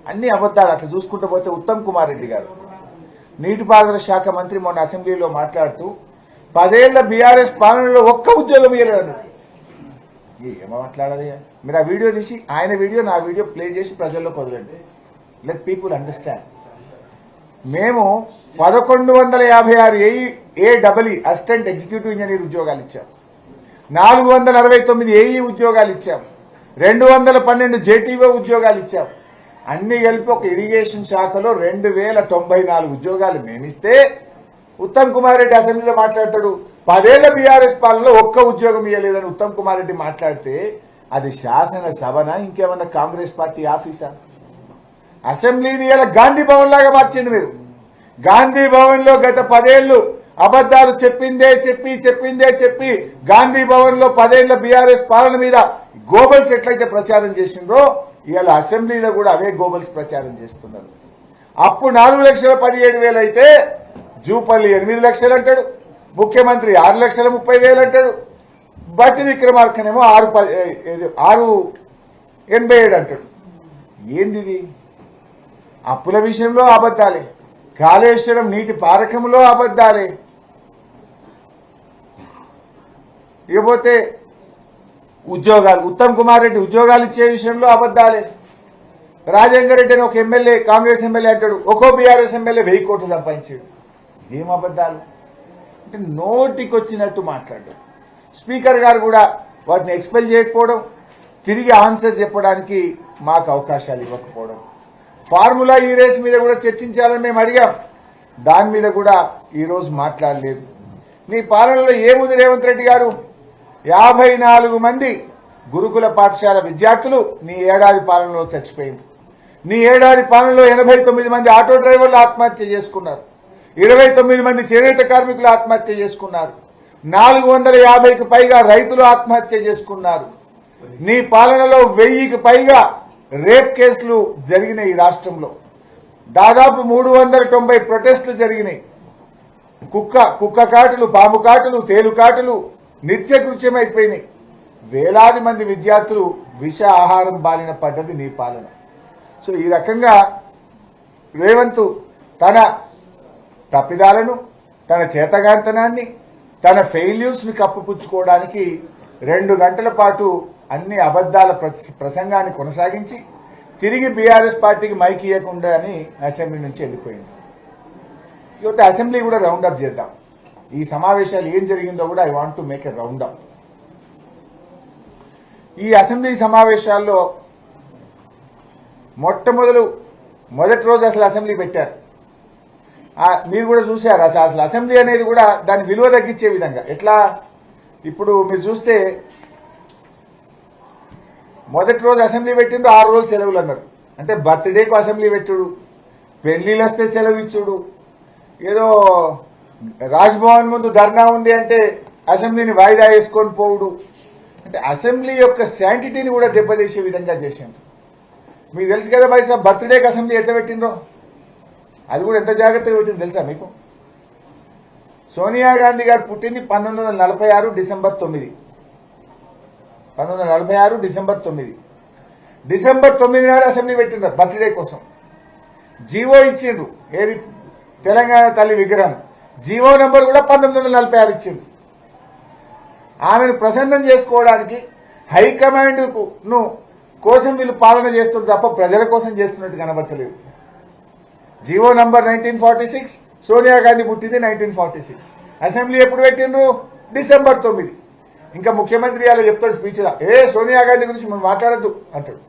Speaker 1: అన్ని అబద్ధాలు. అట్లా చూసుకుంటూ పోతే ఉత్తమ్ కుమార్ రెడ్డి గారు నీటిపారుదల శాఖ మంత్రి మొన్న అసెంబ్లీలో మాట్లాడుతూ 10 ఏళ్ల బీఆర్ఎస్ పాలనలో ఒక్క ఉద్యోగం ఇవ్వలేదు. ఏమో మాట్లాడాలి? మీరు ఆ వీడియో తీసి ఆయన వీడియో నా వీడియో ప్లే చేసి ప్రజల్లోకి వదలండి. Let people understand. మేము 1156 ఏఈ అసిస్టెంట్ ఎగ్జిక్యూటివ్ ఇంజనీర్ ఉద్యోగాలు ఇచ్చాం, 469 ఏఈ ఉద్యోగాలు ఇచ్చాం, 212 జేటీఓ ఉద్యోగాలు ఇచ్చాం. అన్ని కలిపి ఒక ఇరిగేషన్ శాఖలో 2094 ఉద్యోగాలు మేమిస్తే ఉత్తమ్ కుమార్ రెడ్డి అసెంబ్లీలో మాట్లాడతాడు 10 ఏళ్ల బీఆర్ఎస్ పాలనలో ఒక్క ఉద్యోగం ఇవ్వలేదని ఉత్తమ్ కుమార్ రెడ్డి మాట్లాడితే అది శాసనసభనా ఇంకేమన్నా కాంగ్రెస్ పార్టీ ఆఫీసా? అసెంబ్లీని ఇలా గాంధీ భవన్ లాగా మార్చింది మీరు. గాంధీ భవన్ లో గత 10 ఏళ్లు అబద్దాలు చెప్పిందే చెప్పి గాంధీ భవన్ లో 10 ఏళ్ల బీఆర్ఎస్ పాలన మీద గోబల్స్ ఎట్లయితే ప్రచారం చేసిండ్రో ఇవాళ అసెంబ్లీలో కూడా అవే గోబల్స్ ప్రచారం చేస్తున్నారు. అప్పుడు 4,17,000 అయితే జూపల్లి 8 లక్షలు అంటాడు, ముఖ్యమంత్రి 6,30,000 అంటాడు, బట్టి విక్రమార్కనేమో 6,87 అంటాడు. ఏంది అప్పుల విషయంలో అబద్ధాలే, కాళేశ్వరం నీటి పారకంలో అబద్ధాలే, ఇకపోతే ఉద్యోగాలు ఉత్తమ్ కుమార్ రెడ్డి ఉద్యోగాలు ఇచ్చే విషయంలో అబద్ధాలే, రాజేందర్ రెడ్డి అని ఒక ఎమ్మెల్యే కాంగ్రెస్ ఎమ్మెల్యే అంటాడు ఒక్కో బీఆర్ఎస్ ఎమ్మెల్యే 1000 కోట్లు సంపాదించాడు. ఇదేం అబద్ధాలు అంటే నోటికి వచ్చినట్టు మాట్లాడడం. స్పీకర్ గారు కూడా వాటిని ఎక్స్పెల్ చేయకపోవడం, తిరిగి ఆన్సర్ చెప్పడానికి మాకు అవకాశాలు ఇవ్వకపోవడం. ఫార్ములా ఈ రేస్ మీద కూడా చర్చించాలని మేము అడిగాం, దాని మీద కూడా ఈరోజు మాట్లాడలేదు. నీ పాలనలో ఏముంది రేవంత్ రెడ్డి గారు? 54 మంది గురుకుల పాఠశాల విద్యార్థులు నీ ఏడాది పాలనలో చచ్చిపోయింది. నీ ఏడాది పాలనలో 89 మంది ఆటో డ్రైవర్లు ఆత్మహత్య చేసుకున్నారు, 29 మంది చేనేత కార్మికులు ఆత్మహత్య చేసుకున్నారు, 450కి పైగా రైతులు ఆత్మహత్య చేసుకున్నారు. నీ పాలనలో 1000కి పైగా రేప్ కేసులు జరిగినాయి. ఈ రాష్ట్రంలో దాదాపు 390 ప్రొటెస్టులు జరిగినాయి. కుక్క కాటులు, పాము కాటులు, తేలు కాటులు నిత్యకృత్యమైపోయినాయి. వేలాది మంది విద్యార్థులు విష ఆహారం బారిన పడ్డది నీ పాలన. సో ఈ రకంగా రేవంత్ తన తప్పిదాలను, తన చేతగాంతనాన్ని, తన ఫెయిల్యూర్స్ ని కప్పుపుచ్చుకోవడానికి 2 గంటల పాటు అన్ని అబద్దాల ప్రసంగాన్ని కొనసాగించి తిరిగి బీఆర్ఎస్ పార్టీకి మైక్ ఇవ్వకుండా అని అసెంబ్లీ నుంచి వెళ్ళిపోయింది. ఇకపోతే అసెంబ్లీ కూడా రౌండప్ చేద్దాం. ఈ సమావేశాలు ఏం జరిగిందో కూడా I want to make a roundup. ఈ అసెంబ్లీ సమావేశాల్లో మొదటి రోజు అసలు అసెంబ్లీ పెట్టారు. మీరు కూడా చూశారు. అసలు అసెంబ్లీ అనేది కూడా దాని విలువ తగ్గించే విధంగా ఎట్లా, ఇప్పుడు మీరు చూస్తే మొదటి రోజు అసెంబ్లీ పెట్టిండు, 6 రోజులు సెలవులు అన్నారు. అంటే బర్త్డేకు అసెంబ్లీ పెట్టుడు, పెళ్లిళ్ళు వస్తే సెలవు ఇచ్చుడు, ఏదో రాజ్భవన్ ముందు ధర్నా ఉంది అంటే అసెంబ్లీని వాయిదా వేసుకొని పోవుడు, అంటే అసెంబ్లీ యొక్క శాంటిటీని కూడా దెబ్బతీసే విధంగా చేసింది. మీకు తెలుసు కదా బైసా, బర్త్డేకి అసెంబ్లీ ఎట్లా పెట్టిండ్రో, అది కూడా ఎంత జాగ్రత్తగా పెట్టింది తెలుసా మీకు? సోనియా గాంధీ గారు పుట్టింది 1946 డిసెంబర్ 9. 1946 డిసెంబర్ 9. డిసెంబర్ 9 నాడు అసెంబ్లీ పెట్టిండ్రు బర్త్డే కోసం. జీవో ఇచ్చిండ్రు, ఏది తెలంగాణ తల్లి విగ్రహం జీవో నెంబర్ కూడా 1946 ఇచ్చిండ్రు. ఆమెను ప్రసన్నం చేసుకోవడానికి హైకమాండ్ కోసం వీళ్ళు పాలన చేస్తున్నారు తప్ప ప్రజల కోసం చేస్తున్నట్టు కనబడతలేదు. జీవో నంబర్ 1946, సోనియా గాంధీ పుట్టింది 1946. అసెంబ్లీ ఎప్పుడు పెట్టిండ్రు? డిసెంబర్ 9. ఇంకా ముఖ్యమంత్రి అలా చెప్తాడు స్పీచ్లో, సోనియా గాంధీ గురించి మనం మాట్లాడద్దు అంటాడు.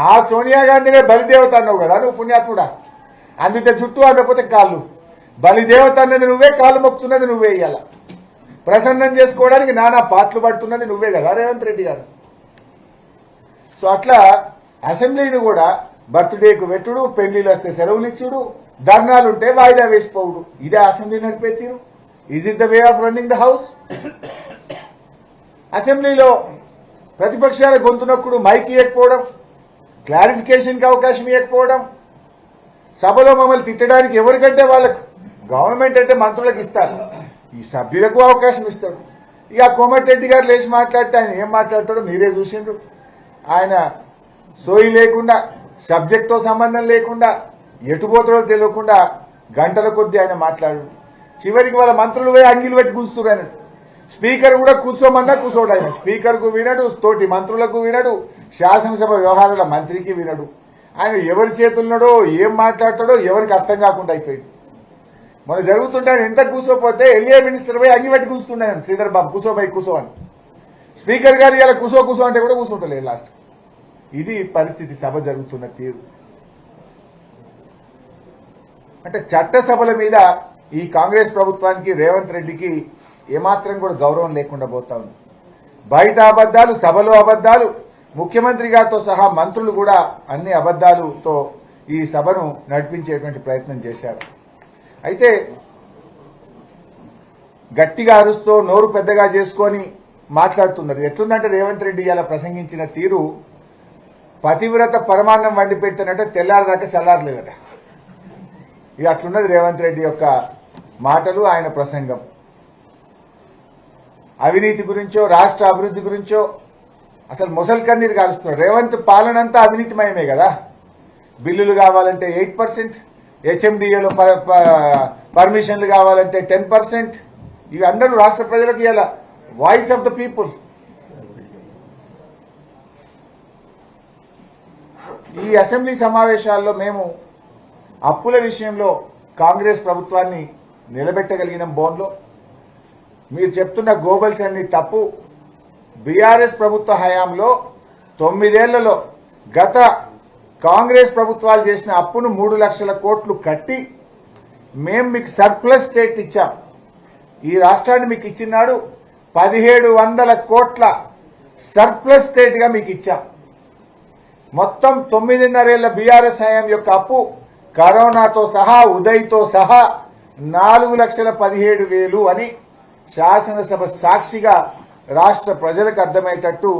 Speaker 1: ఆ సోనియా గాంధీనే బలిదేవత అన్నావు కదా నువ్వు, పుణ్యాత్ముడా. అందితే చుట్టూ, అందకపోతే కాళ్ళు. బలిదేవత అన్నది నువ్వే, కాళ్ళు మొక్కుతున్నది నువ్వే, ఇయ్యాల ప్రసన్నం చేసుకోవడానికి నానా పాటలు పడుతున్నది నువ్వే కదా రేవంత్ రెడ్డి గారు. సో అట్లా అసెంబ్లీని కూడా బర్త్డేకు పెట్టుడు, పెళ్లిళ్ళు వస్తే సెలవులు ఇచ్చుడు, ధర్నాలుంటే వాయిదా వేసిపోవుడు, ఇదే అసెంబ్లీ నడిపే తీరు? Is it the way of running the house? అసెంబ్లీలో ప్రతిపక్షాల గొంతు నొక్కుడు, మైక్ ఇవ్వకపోవడం, క్లారిఫికేషన్కి అవకాశం ఇవ్వకపోవడం, సభలో మమ్మల్ని తిట్టడానికి ఎవరికంటే వాళ్ళకు, గవర్నమెంట్ అంటే మంత్రులకు ఇస్తారు, ఈ సభ్యులకు అవకాశం ఇస్తాడు. ఇక కోమటిరెడ్డి గారు లేచి మాట్లాడితే ఆయన ఏం మాట్లాడతాడో మీరే చూసిండ్రు. ఆయన సోయి లేకుండా, సబ్జెక్ట్తో సంబంధం లేకుండా, ఎటుపోతాడో తెలియకుండా గంటల కొద్దీ ఆయన మాట్లాడు. చివరికి వాళ్ళ మంత్రులు పోయి అంగిలు పెట్టి కూర్చున్నారు ఆయన. స్పీకర్ కూడా కూర్చోమన్నా కూర్చోడు ఆయన. స్పీకర్కు వినడు, తోటి మంత్రులకు వినడు, శాసనసభ వ్యవహారాల మంత్రికి వినడు. ఆయన ఎవరి చేతులున్నాడో, ఏం మాట్లాడతాడో ఎవరికి అర్థం కాకుండా అయిపోయింది. మనం జరుగుతుంటే ఆయన ఎంత కూర్చోపోతే ఎల్ఏ మినిస్టర్ పోయి అంగి పెట్టి కూర్చుంటాను, శ్రీధర్ బాబు కూర్చోబోయి కూర్చోని. స్పీకర్ గారు ఇలా కూర్చో అంటే కూడా కూర్చుంటలేదు లాస్ట్. ఇది పరిస్థితి, సభ జరుగుతున్న తీరు. అంటే చట్టసభల మీద ఈ కాంగ్రెస్ ప్రభుత్వానికి, రేవంత్ రెడ్డికి ఏమాత్రం కూడా గౌరవం లేకుండా పోతా ఉంది. బయట అబద్దాలు, సభలో అబద్దాలు, ముఖ్యమంత్రి గారితో సహా మంత్రులు కూడా అన్ని అబద్దాలతో ఈ సభను నడిపించేటువంటి ప్రయత్నం చేశారు. అయితే గట్టిగా అరుస్తూ నోరు పెద్దగా చేసుకొని మాట్లాడుతున్నారు. ఎట్లుందంటే రేవంత్ రెడ్డి ఇలా ప్రసంగించిన తీరు, పతివ్రత పరమాన్నం వండి పెడితేనంటే తెల్లారదాకా చల్లారలేదట. ఇక అట్లున్నది రేవంత్ రెడ్డి యొక్క మాటలు, ఆయన ప్రసంగం. అవినీతి గురించో, రాష్ట్ర అభివృద్ధి గురించో అసలు ముసలి కన్నీరు కాలుస్తున్నాడు. రేవంత్ పాలనంతా అవినీతిమయమే కదా. బిల్లులు కావాలంటే 8%, హెచ్ఎండిఏలో పర్మిషన్లు కావాలంటే 10%. ఇవి అందరూ రాష్ట్ర ప్రజలకు ఇలా వాయిస్ ఆఫ్ ద పీపుల్. ఈ అసెంబ్లీ సమావేశాల్లో మేము అప్పుల విషయంలో కాంగ్రెస్ ప్రభుత్వాన్ని నిలబెట్టగలిగిన బోన్లో మీరు చెప్తున్న గోబల్స్ అన్ని తప్పు. బీఆర్ఎస్ ప్రభుత్వ హయాంలో 9 ఏళ్లలో గత కాంగ్రెస్ ప్రభుత్వాలు చేసిన అప్పును 3 లక్షల కోట్లు కట్టి మేము మీకు సర్ప్లస్ స్టేట్ ఇచ్చాం. ఈ రాష్ట్రాన్ని మీకు ఇచ్చినాడు 1700 కోట్ల సర్ప్లస్ స్టేట్ గా మీకు ఇచ్చాం. మొత్తం 9.5 ఏళ్ల బీఆర్ఎస్ హయాం యొక్క అప్పు కరోనాతో సహా ఉదయ్తో సహా 4,17,000 అని శాసనసభ సాక్షిగా రాష్ట్ర ప్రజలకు అర్థమయ్యేటట్టు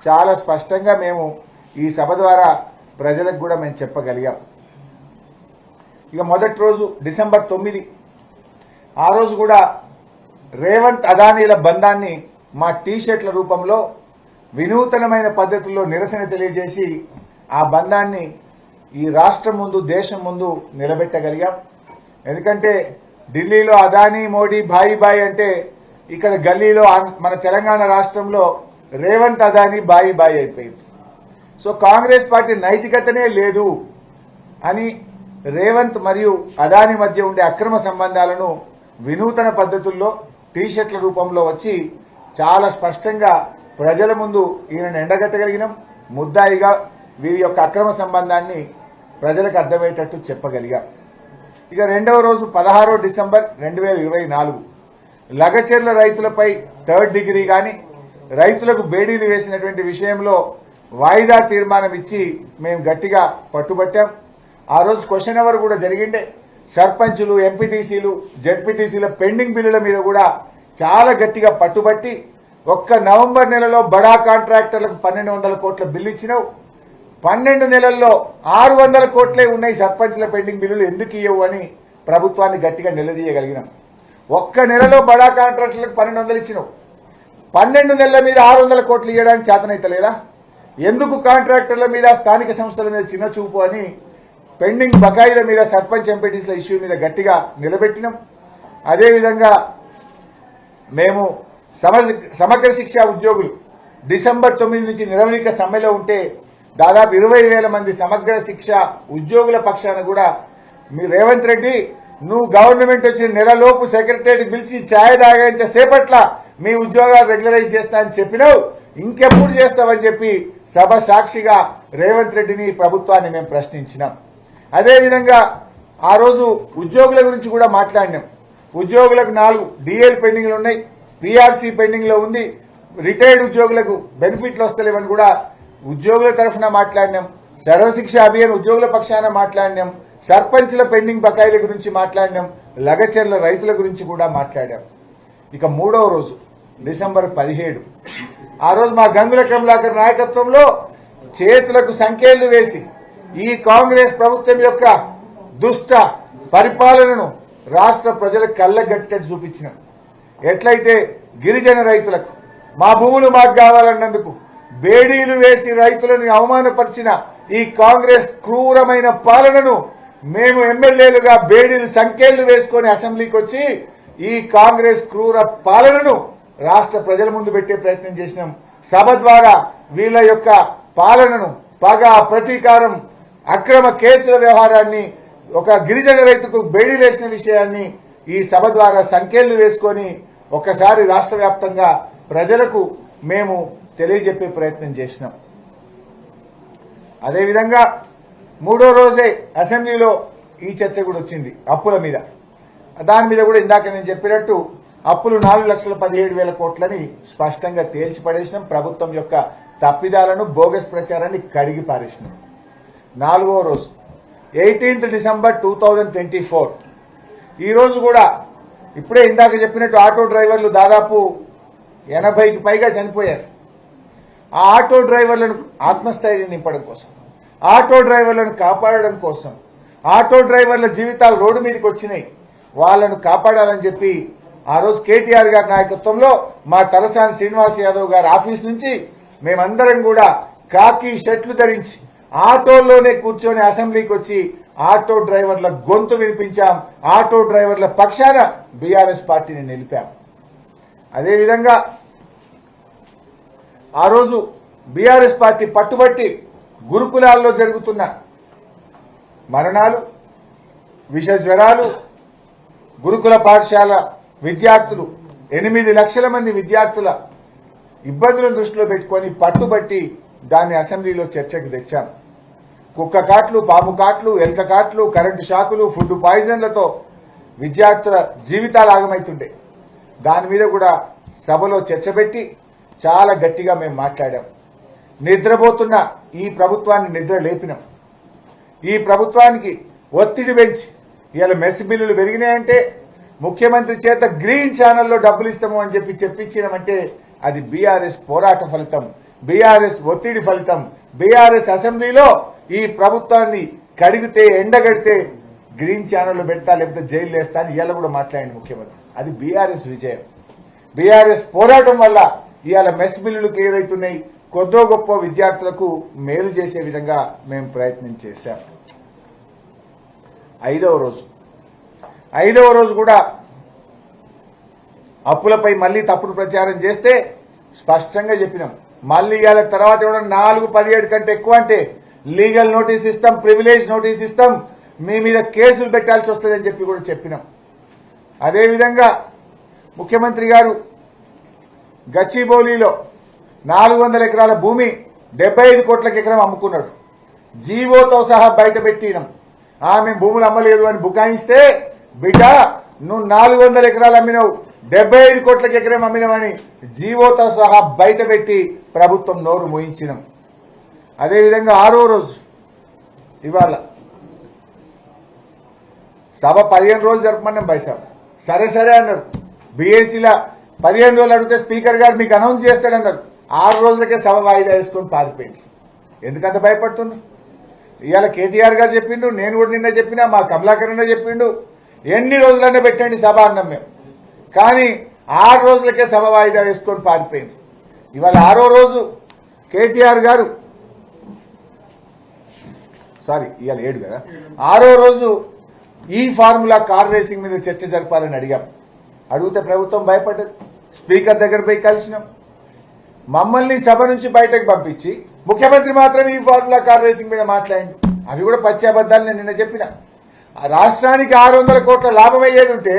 Speaker 1: చాలా స్పష్టంగా మేము ఈ సభ ద్వారా ప్రజలకు కూడా మేము చెప్పగలిగాం. ఇక మొదటి రోజు డిసెంబర్ 9, ఆ రోజు కూడా రేవంత్ అదానీల బంధాన్ని మా టీషర్ట్ల రూపంలో వినూతనమైన పద్ధతుల్లో నిరసన తెలియజేసి ఆ బంధాన్ని ఈ రాష్ట్రం ముందు దేశం ముందు నిలబెట్టగలిగాం. ఎందుకంటే ఢిల్లీలో అదానీ మోడీ బాయి బాయి అంటే ఇక్కడ గల్లీలో మన తెలంగాణ రాష్ట్రంలో రేవంత్ అదానీ బాయి బాయి అయిపోయింది. సో కాంగ్రెస్ పార్టీ నైతికతనే లేదు అని రేవంత్ మరియు అదానీ మధ్య ఉండే అక్రమ సంబంధాలను వినూతన పద్ధతుల్లో టీషర్ట్ల రూపంలో వచ్చి చాలా స్పష్టంగా ప్రజల ముందు ఈయనను ఎండగట్టగలిగినాం. ముద్దాయిగా వీరి యొక్క అక్రమ సంబంధాన్ని ప్రజలకు అర్థమయ్యేటట్టు చెప్పగలిగాం. ఇక రెండవ రోజు 16 డిసెంబర్ 2024 లగచెర్ల రైతులపై 3rd డిగ్రీ గాని రైతులకు బేడీలు వేసినటువంటి విషయంలో వాయిదా తీర్మానం ఇచ్చి మేము గట్టిగా పట్టుబట్టాం. ఆ రోజు క్వశ్చన్ అవర్ కూడా జరిగిండే. సర్పంచులు, ఎంపీటీసీలు, జెడ్పీటీసీల పెండింగ్ బిల్లుల మీద కూడా చాలా గట్టిగా పట్టుబట్టి ఒక్క నవంబర్ నెలలో బడా కాంట్రాక్టర్లకు 1,200 కోట్ల బిల్లు ఇచ్చినావు. 12 నెలల్లో 600 కోట్లే ఉన్నాయి సర్పంచ్ల పెండింగ్ బిల్లులు, ఎందుకు ఇవ్వవు అని ప్రభుత్వాన్ని గట్టిగా నిలదీయగలిగినాం. ఒక్క నెలలో బడా కాంట్రాక్టర్లకు 1,200 ఇచ్చినావు. 12 నెలల మీద 600 కోట్లు ఇవ్వడానికి చేతనైతలేదా? ఎందుకు కాంట్రాక్టర్ల మీద, స్థానిక సంస్థల మీద చిన్న చూపు అని పెండింగ్ బకాయిల మీద, సర్పంచ్ ఎంపీటీసీల ఇష్యూ మీద గట్టిగా నిలబెట్టినాం. అదేవిధంగా మేము సమగ్ర శిక్ష ఉద్యోగులు డిసెంబర్ 9 నుంచి నిరవధిక సమ్మెలో ఉంటే దాదాపు 20,000 మంది సమగ్ర శిక్ష ఉద్యోగుల పక్షాన కూడా మీ రేవంత్ రెడ్డి నువ్వు గవర్నమెంట్ వచ్చిన నెలలోపు సెక్రటరీకి పిలిచి ఛాయ్ తాగేంత సేపట్ల మీ ఉద్యోగాలు రెగ్యులరైజ్ చేస్తా అని చెప్పినావు, ఇంకెప్పుడు చేస్తావని చెప్పి సభ సాక్షిగా రేవంత్ రెడ్డిని, ప్రభుత్వాన్ని మేము ప్రశ్నించినాం. అదేవిధంగా ఆ రోజు ఉద్యోగుల గురించి కూడా మాట్లాడినాం. ఉద్యోగులకు 4 డిఎల్ పెండింగ్లు ఉన్నాయి, పీఆర్సీ పెండింగ్ లో ఉంది, రిటైర్డ్ ఉద్యోగులకు బెనిఫిట్లు వస్తలేవని కూడా ఉద్యోగుల తరఫున మాట్లాడినాం. సర్వశిక్ష అభియాన్ ఉద్యోగుల పక్షాన మాట్లాడినాం. సర్పంచ్ల పెండింగ్ బకాయిల గురించి మాట్లాడినాం. లగచెర్ల రైతుల గురించి కూడా మాట్లాడాం. ఇక మూడవ రోజు డిసెంబర్ 17, ఆ రోజు మా గంగుల కమలాకర్ నాయకత్వంలో చేతులకు సంఖ్యలు వేసి ఈ కాంగ్రెస్ ప్రభుత్వం యొక్క దుష్ట పరిపాలనను రాష్ట్ర ప్రజలకు కళ్ళగట్టేట్టు చూపించినాం. ఎట్లయితే గిరిజన రైతులకు మా భూములు మాకు కావాలన్నందుకు బేడీలు వేసి రైతులను అవమానపరిచిన ఈ కాంగ్రెస్ క్రూరమైన పాలనను మేము ఎమ్మెల్యేలుగా బేడీలు సంఖ్యలు వేసుకొని అసెంబ్లీకి వచ్చి ఈ కాంగ్రెస్ క్రూర పాలనను రాష్ట్ర ప్రజల ముందు పెట్టే ప్రయత్నం చేసినాం. సభ ద్వారా వీళ్ళ యొక్క పాలనను, పగ, ప్రతీకారం, అక్రమ కేసుల వ్యవహారాన్ని, ఒక గిరిజన రైతుకు బేడీలు వేసిన విషయాన్ని ఈ సభ ద్వారా సంఖ్యలు వేసుకొని ఒకసారి రాష్ట్ర వ్యాప్తంగా ప్రజలకు మేము తెలియజెప్పే ప్రయత్నం చేసినాం. అదేవిధంగా మూడో రోజే అసెంబ్లీలో ఈ చర్చ కూడా వచ్చింది అప్పుల మీద. దాని మీద కూడా ఇందాక నేను చెప్పినట్టు అప్పులు 4,17,000 కోట్లని స్పష్టంగా తేల్చి పడేసినాం. ప్రభుత్వం యొక్క తప్పిదాలను, బోగస్ ప్రచారాన్ని కడిగి పారేసినాం. 4వ రోజు 18 డిసెంబర్ 2024 ఈ రోజు కూడా ఇప్పుడే ఇందాక చెప్పినట్టు ఆటో డ్రైవర్లు దాదాపు 80కి పైగా చనిపోయారు. ఆ ఆటో డ్రైవర్లను ఆత్మస్థైర్యం నింపడం కోసం, ఆటో డ్రైవర్లను కాపాడడం కోసం, ఆటో డ్రైవర్ల జీవితాలు రోడ్డు మీదకి వచ్చినాయి, వాళ్లను కాపాడాలని చెప్పి ఆ రోజు కేటీఆర్ గారి నాయకత్వంలో మా తలసాని శ్రీనివాస్ యాదవ్ గారి ఆఫీస్ నుంచి మేమందరం కూడా కాకి షర్ట్లు ధరించి ఆటోల్లోనే కూర్చొని అసెంబ్లీకి వచ్చి ఆటో డ్రైవర్ల గొంతు వినిపించాం. ఆటో డ్రైవర్ల పక్షాన బీఆర్ఎస్ పార్టీని నిలిపాం. అదేవిధంగా ఆ రోజు బీఆర్ఎస్ పార్టీ పట్టుబట్టి గురుకులాల్లో జరుగుతున్న మరణాలు, విష జ్వరాలు, గురుకుల పాఠశాల విద్యార్థులు 8 లక్షల మంది విద్యార్థుల ఇబ్బందులను దృష్టిలో పెట్టుకొని పట్టుబట్టి దాన్ని అసెంబ్లీలో చర్చకు తెచ్చాం. కుక్క కాట్లు, పాము కాట్లు, ఎలక కాట్లు, కరెంటు షాకులు, ఫుడ్ పాయిజన్లతో విద్యార్థుల జీవితాలు ఆగమవుతుండే. దాని మీద కూడా సభలో చర్చ పెట్టి చాలా గట్టిగా మేము మాట్లాడాం. నిద్రపోతున్న ఈ ప్రభుత్వాన్ని నిద్ర లేపినాం. ఈ ప్రభుత్వానికి ఒత్తిడి పెంచి ఇవాళ మెస్ బిల్లులు పెరిగినాయంటే ముఖ్యమంత్రి చేత గ్రీన్ ఛానల్లో డబ్బులు ఇస్తాము అని చెప్పించినామంటే అది బీఆర్ఎస్ పోరాట ఫలితం, బీఆర్ఎస్ ఒత్తిడి ఫలితం. బీఆర్ఎస్ అసెంబ్లీలో ఈ ప్రభుత్వాన్ని కడిగితే, ఎండగడితే గ్రీన్ ఛానల్లో పెడతా, లేకపోతే జైలు వేస్తా అని ఇవాళ కూడా మాట్లాడింది ముఖ్యమంత్రి. అది బీఆర్ఎస్ విజయం. బీఆర్ఎస్ పోరాటం వల్ల ఇవాళ మెస్ బిల్లులు క్లియర్ అవుతున్నాయి. కొద్దో గొప్ప విద్యార్థులకు మేలు చేసే విధంగా మేము ప్రయత్నం చేశాం. ఐదవ రోజు కూడా అప్పులపై మళ్లీ తప్పుడు ప్రచారం చేస్తే స్పష్టంగా చెప్పినాం. మళ్లీ ఇవాళ తర్వాత కూడా 4-17 కంటే ఎక్కువ అంటే లీగల్ నోటీస్ ఇస్తాం, ప్రివిలేజ్ నోటీస్ ఇస్తాం, మీ మీద కేసులు పెట్టాల్సి వస్తుందని చెప్పి కూడా చెప్పినాం. అదేవిధంగా ముఖ్యమంత్రి గారు గచ్చిబౌలిలో 400 ఎకరాల భూమి 75 కోట్లకు ఎకరం అమ్ముకున్నాడు. జీవోతో సహా బయట పెట్టినాం. ఆమె భూములు అమ్మలేదు అని బుకాయిస్తే, బిడ్డ నువ్వు 400 ఎకరాలు అమ్మినావు, 75 కోట్లకు ఎకరం అమ్మినామని జీవోతో సహా బయట పెట్టి ప్రభుత్వం నోరు మోయించినాం. అదేవిధంగా 6వ రోజు ఇవాళ సభ 15 రోజులు జరపమన్నాం బైసాబ్. సరే అన్నారు. బీఏసీల 15 రోజులు అడిగితే స్పీకర్ గారు మీకు అనౌన్స్ చేస్తాడన్నారు. 6 రోజులకే సభ వాయిదా వేసుకొని పారిపోయింది. ఎందుకంత భయపడుతుంది? ఇవాళ కేటీఆర్ గారు చెప్పిండు, నేను కూడా నిన్న చెప్పినా, మా కమలాకరణ చెప్పిండు, ఎన్ని రోజులన్నా పెట్టండి సభ అన్నాం మేము. కానీ 6 రోజులకే సభ వాయిదా వేసుకొని పారిపోయింది. ఇవాళ 6వ రోజు కేటీఆర్ గారు ఇవాళ 7 కదా, 6వ రోజు ఈ ఫార్ములా కార్ రేసింగ్ మీద చర్చ జరపాలని అడిగితే ప్రభుత్వం భయపడ్డది. స్పీకర్ దగ్గర పోయి కలిసినాం. మమ్మల్ని సభ నుంచి బయటకు పంపించి ముఖ్యమంత్రి మాత్రం ఈ ఫార్ములా కార్ రేసింగ్ మీద మాట్లాడిండు. అవి కూడా పచ్చాబద్దాలు నేను నిన్న చెప్పిన. రాష్ట్రానికి 600 కోట్ల లాభం అయ్యేది ఉంటే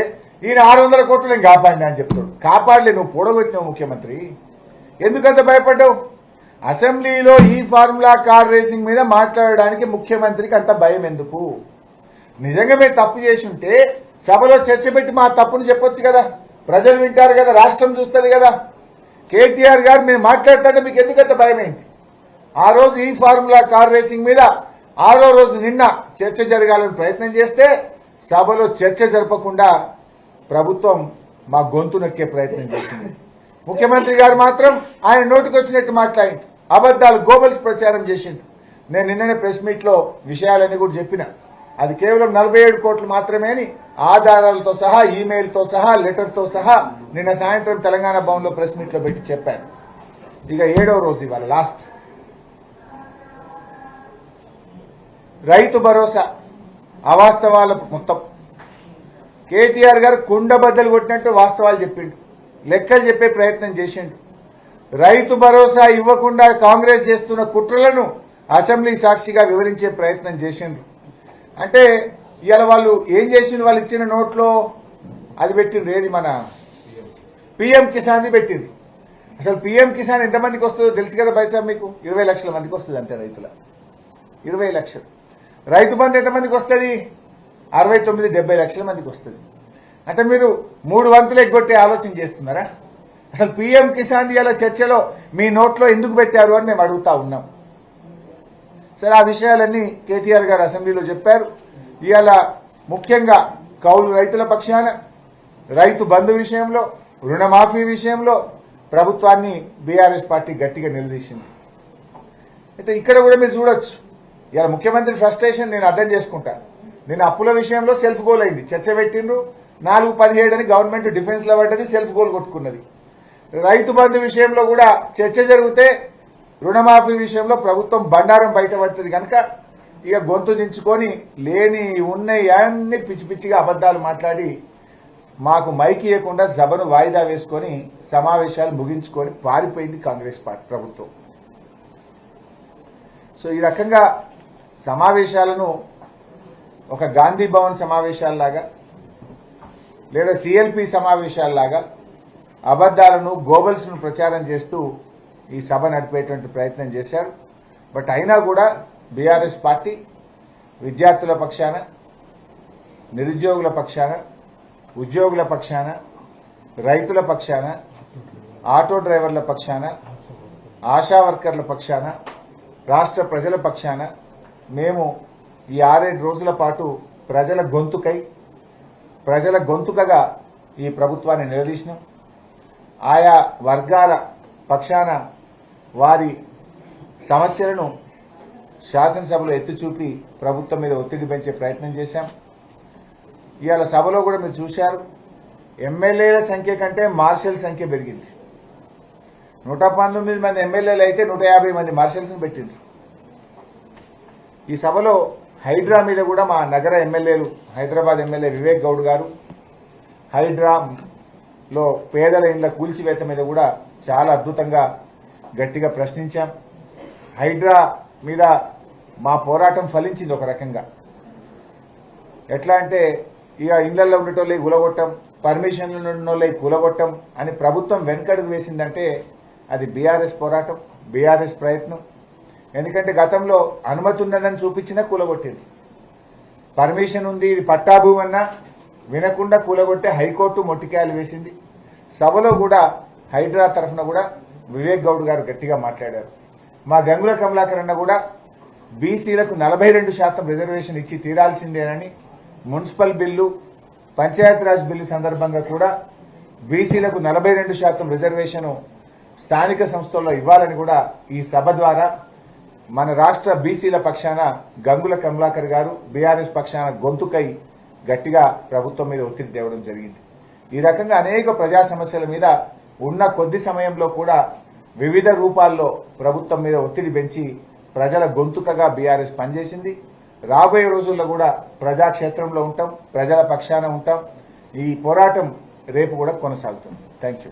Speaker 1: ఈయన 600 కోట్లు నేను కాపాడినా అని చెప్తాడు. కాపాడలే, నువ్వు పొడగొట్టినావు ముఖ్యమంత్రి. ఎందుకంత భయపడ్డావు? అసెంబ్లీలో ఈ ఫార్ములా కార్ రేసింగ్ మీద మాట్లాడడానికి ముఖ్యమంత్రికి అంత భయం ఎందుకు? నిజంగా మేము తప్పు చేసి ఉంటే సభలో చర్చ పెట్టి మా తప్పును చెప్పొచ్చు కదా, ప్రజలు వింటారు కదా, రాష్ట్రం చూస్తుంది కదా. కేటీఆర్ గారు మీరు మాట్లాడుతుంటే మీకు ఎందుకంత భయమైంది? ఆ రోజు ఈ ఫార్ములా కార్ రేసింగ్ మీద 6వ రోజు నిన్న చర్చ జరగాలని ప్రయత్నం చేస్తే సభలో చర్చ జరపకుండా ప్రభుత్వం మా గొంతు నొక్కే ప్రయత్నం చేసింది. ముఖ్యమంత్రి గారు మాత్రం ఆయన నోటికి వచ్చినట్టు మాట్లాడింది, అబద్దాలు గోబల్స్ ప్రచారం చేసింది. నేను నిన్ననే ప్రెస్ మీట్లో విషయాలన్నీ కూడా చెప్పిన. అది కేవలం 47 కోట్లు మాత్రమే అని ఆధారాలతో సహా, ఈమెయిల్తో సహా, లెటర్తో సహా నిన్న సాయంత్రం తెలంగాణ భవన్లో ప్రెస్ మీట్లో పెట్టి చెప్పాను. ఇక 7వ రోజు ఇవాళ లాస్ట్ రైతు భరోసా అవాస్తవాల మొత్తం. కేటీఆర్ గారు కుండ బద్దలు కొట్టినట్టు వాస్తవాలు చెప్పిండు, లెక్కలు చెప్పే ప్రయత్నం చేసిండు. రైతు భరోసా ఇవ్వకుండా కాంగ్రెస్ చేస్తున్న కుట్రలను అసెంబ్లీ సాక్షిగా వివరించే ప్రయత్నం చేసిండ్రు. అంటే ఇవాళ వాళ్ళు ఏం చేసిండ్రు? వాళ్ళు ఇచ్చిన నోట్లో అది పెట్టిండ్రు, ఏది మన పిఎం కిసాన్ది పెట్టిండ్రు. అసలు పిఎం కిసాన్ ఎంతమందికి వస్తుందో తెలుసు కదా బైసాబ్ మీకు? 20 లక్షల మందికి వస్తుంది అంతే రైతుల, 20 లక్షలు. రైతు బంధు ఎంతమందికి వస్తుంది? 69-70 లక్షల మందికి వస్తుంది. అంటే మీరు 3 వంతులు ఎగ్గొట్టే ఆలోచన చేస్తున్నారా? అసలు పిఎం కిసాన్ ఇవాళ చర్చలో మీ నోట్లో ఎందుకు పెట్టారు అని మేము అడుగుతా ఉన్నాం. సరే, ఆ విషయాలన్నీ కేటీఆర్ గారు అసెంబ్లీలో చెప్పారు. ఇవాళ ముఖ్యంగా కౌలు రైతుల పక్షాన, రైతు బంధు విషయంలో, రుణమాఫీ విషయంలో ప్రభుత్వాన్ని బీఆర్ఎస్ పార్టీ గట్టిగా నిలదీసింది. అయితే ఇక్కడ కూడా మీరు చూడొచ్చు, ఇవాళ ముఖ్యమంత్రి ఫ్రస్ట్రేషన్ నేను అర్థం చేసుకుంటాను. నేను అప్పుల విషయంలో సెల్ఫ్ గోల్ అయింది, చర్చ పెట్టిండ్రు, 4-17 అని గవర్నమెంట్ డిఫెన్స్ లో పడ్డది, సెల్ఫ్ గోల్ కొట్టుకున్నది. రైతు బంధు విషయంలో కూడా చర్చ జరిగితే రుణమాఫీ విషయంలో ప్రభుత్వం బండారం బయటపడుతుంది కనుక ఇక గొంతు దించుకొని లేని ఉన్నాయి అన్ని పిచ్చి పిచ్చిగా అబద్దాలు మాట్లాడి మాకు మైకి ఇవ్వకుండా సభను వాయిదా వేసుకొని సమావేశాలు ముగించుకొని పారిపోయింది కాంగ్రెస్ పార్టీ ప్రభుత్వం. సో ఈ రకంగా సమావేశాలను ఒక గాంధీ భవన్ సమావేశాల్లాగా లేదా సిఎల్పి సమావేశాల్లాగా అబద్దాలను గోబల్స్ను ప్రచారం చేస్తూ ఈ సభ నడిపేటువంటి ప్రయత్నం చేశారు. బట్ అయినా కూడా బీఆర్ఎస్ పార్టీ విద్యార్థుల పక్షాన, నిరుద్యోగుల పక్షాన, ఉద్యోగుల పక్షాన, రైతుల పక్షాన, ఆటో డ్రైవర్ల పక్షాన, ఆశా వర్కర్ల పక్షాన, రాష్ట్ర ప్రజల పక్షాన మేము ఈ 6-7 రోజుల పాటు ప్రజల గొంతుకగా ఈ ప్రభుత్వాన్ని నిలదీసినాం. ఆయా వర్గాల పక్షాన వారి సమస్యలను శాసనసభలో ఎత్తిచూపి ప్రభుత్వం మీద ఒత్తిడి పెంచే ప్రయత్నం చేశాం. ఇవాళ సభలో కూడా మీరు చూశారు, ఎమ్మెల్యేల సంఖ్య కంటే మార్షల్ సంఖ్య పెరిగింది. 119 మంది ఎమ్మెల్యేలు అయితే 150 మంది మార్షల్స్ని పెట్టిండ్రు. ఈ సభలో హైడ్రా మీద కూడా మా నగర ఎమ్మెల్యేలు, హైదరాబాద్ ఎమ్మెల్యే వివేక్ గౌడ్ గారు హైడ్రాలో పేదల ఇండ్ల కూల్చివేత మీద కూడా చాలా అద్భుతంగా గట్టిగా ప్రశ్నించాం. హైడ్రా మీద మా పోరాటం ఫలించింది ఒక రకంగా. ఎట్లా అంటే ఇక ఇళ్లలో ఉండేటోళ్ళే కూలగొట్టం, పర్మిషన్లు ఉన్నోళ్ళే కూలగొట్టం అని ప్రభుత్వం వెనకడుగు వేసిందంటే అది బీఆర్ఎస్ పోరాటం, బీఆర్ఎస్ ప్రయత్నం. ఎందుకంటే గతంలో అనుమతి ఉన్నదని చూపించినా కూలగొట్టింది, పర్మిషన్ ఉంది ఇది పట్టాభూమి అన్నా వినకుండా కూలగొట్టే హైకోర్టు మొట్టికాయలు వేసింది. సభలో కూడా హైడ్రా తరఫున కూడా వివేక్ గౌడ్ గారు గట్టిగా మాట్లాడారు. మా గంగుల కమలాకర్ అన్న కూడా బీసీలకు 42% రిజర్వేషన్ ఇచ్చి తీరాల్సిందేనని, మున్సిపల్ బిల్లు, పంచాయతీరాజ్ బిల్లు సందర్భంగా కూడా బీసీలకు 42% రిజర్వేషన్ స్థానిక సంస్థల్లో ఇవ్వాలని కూడా ఈ సభ ద్వారా మన రాష్ట్ర బీసీల పక్షాన గంగుల కమలాకర్ గారు బీఆర్ఎస్ పక్షాన గొంతుకై గట్టిగా ప్రభుత్వం మీద ఒత్తిడి తేవడం జరిగింది. ఈ రకంగా అనేక ప్రజా సమస్యల మీద ఉన్న కొద్ది సమయంలో కూడా వివిధ రూపాల్లో ప్రభుత్వం మీద ఒత్తిడి పెంచి ప్రజల గొంతుకగా బీఆర్ఎస్ పనిచేసింది. రాబోయే రోజుల్లో కూడా ప్రజాక్షేత్రంలో ఉంటాం, ప్రజల పక్షాన ఉంటాం. ఈ పోరాటం రేపు కూడా కొనసాగుతుంది. Thank you.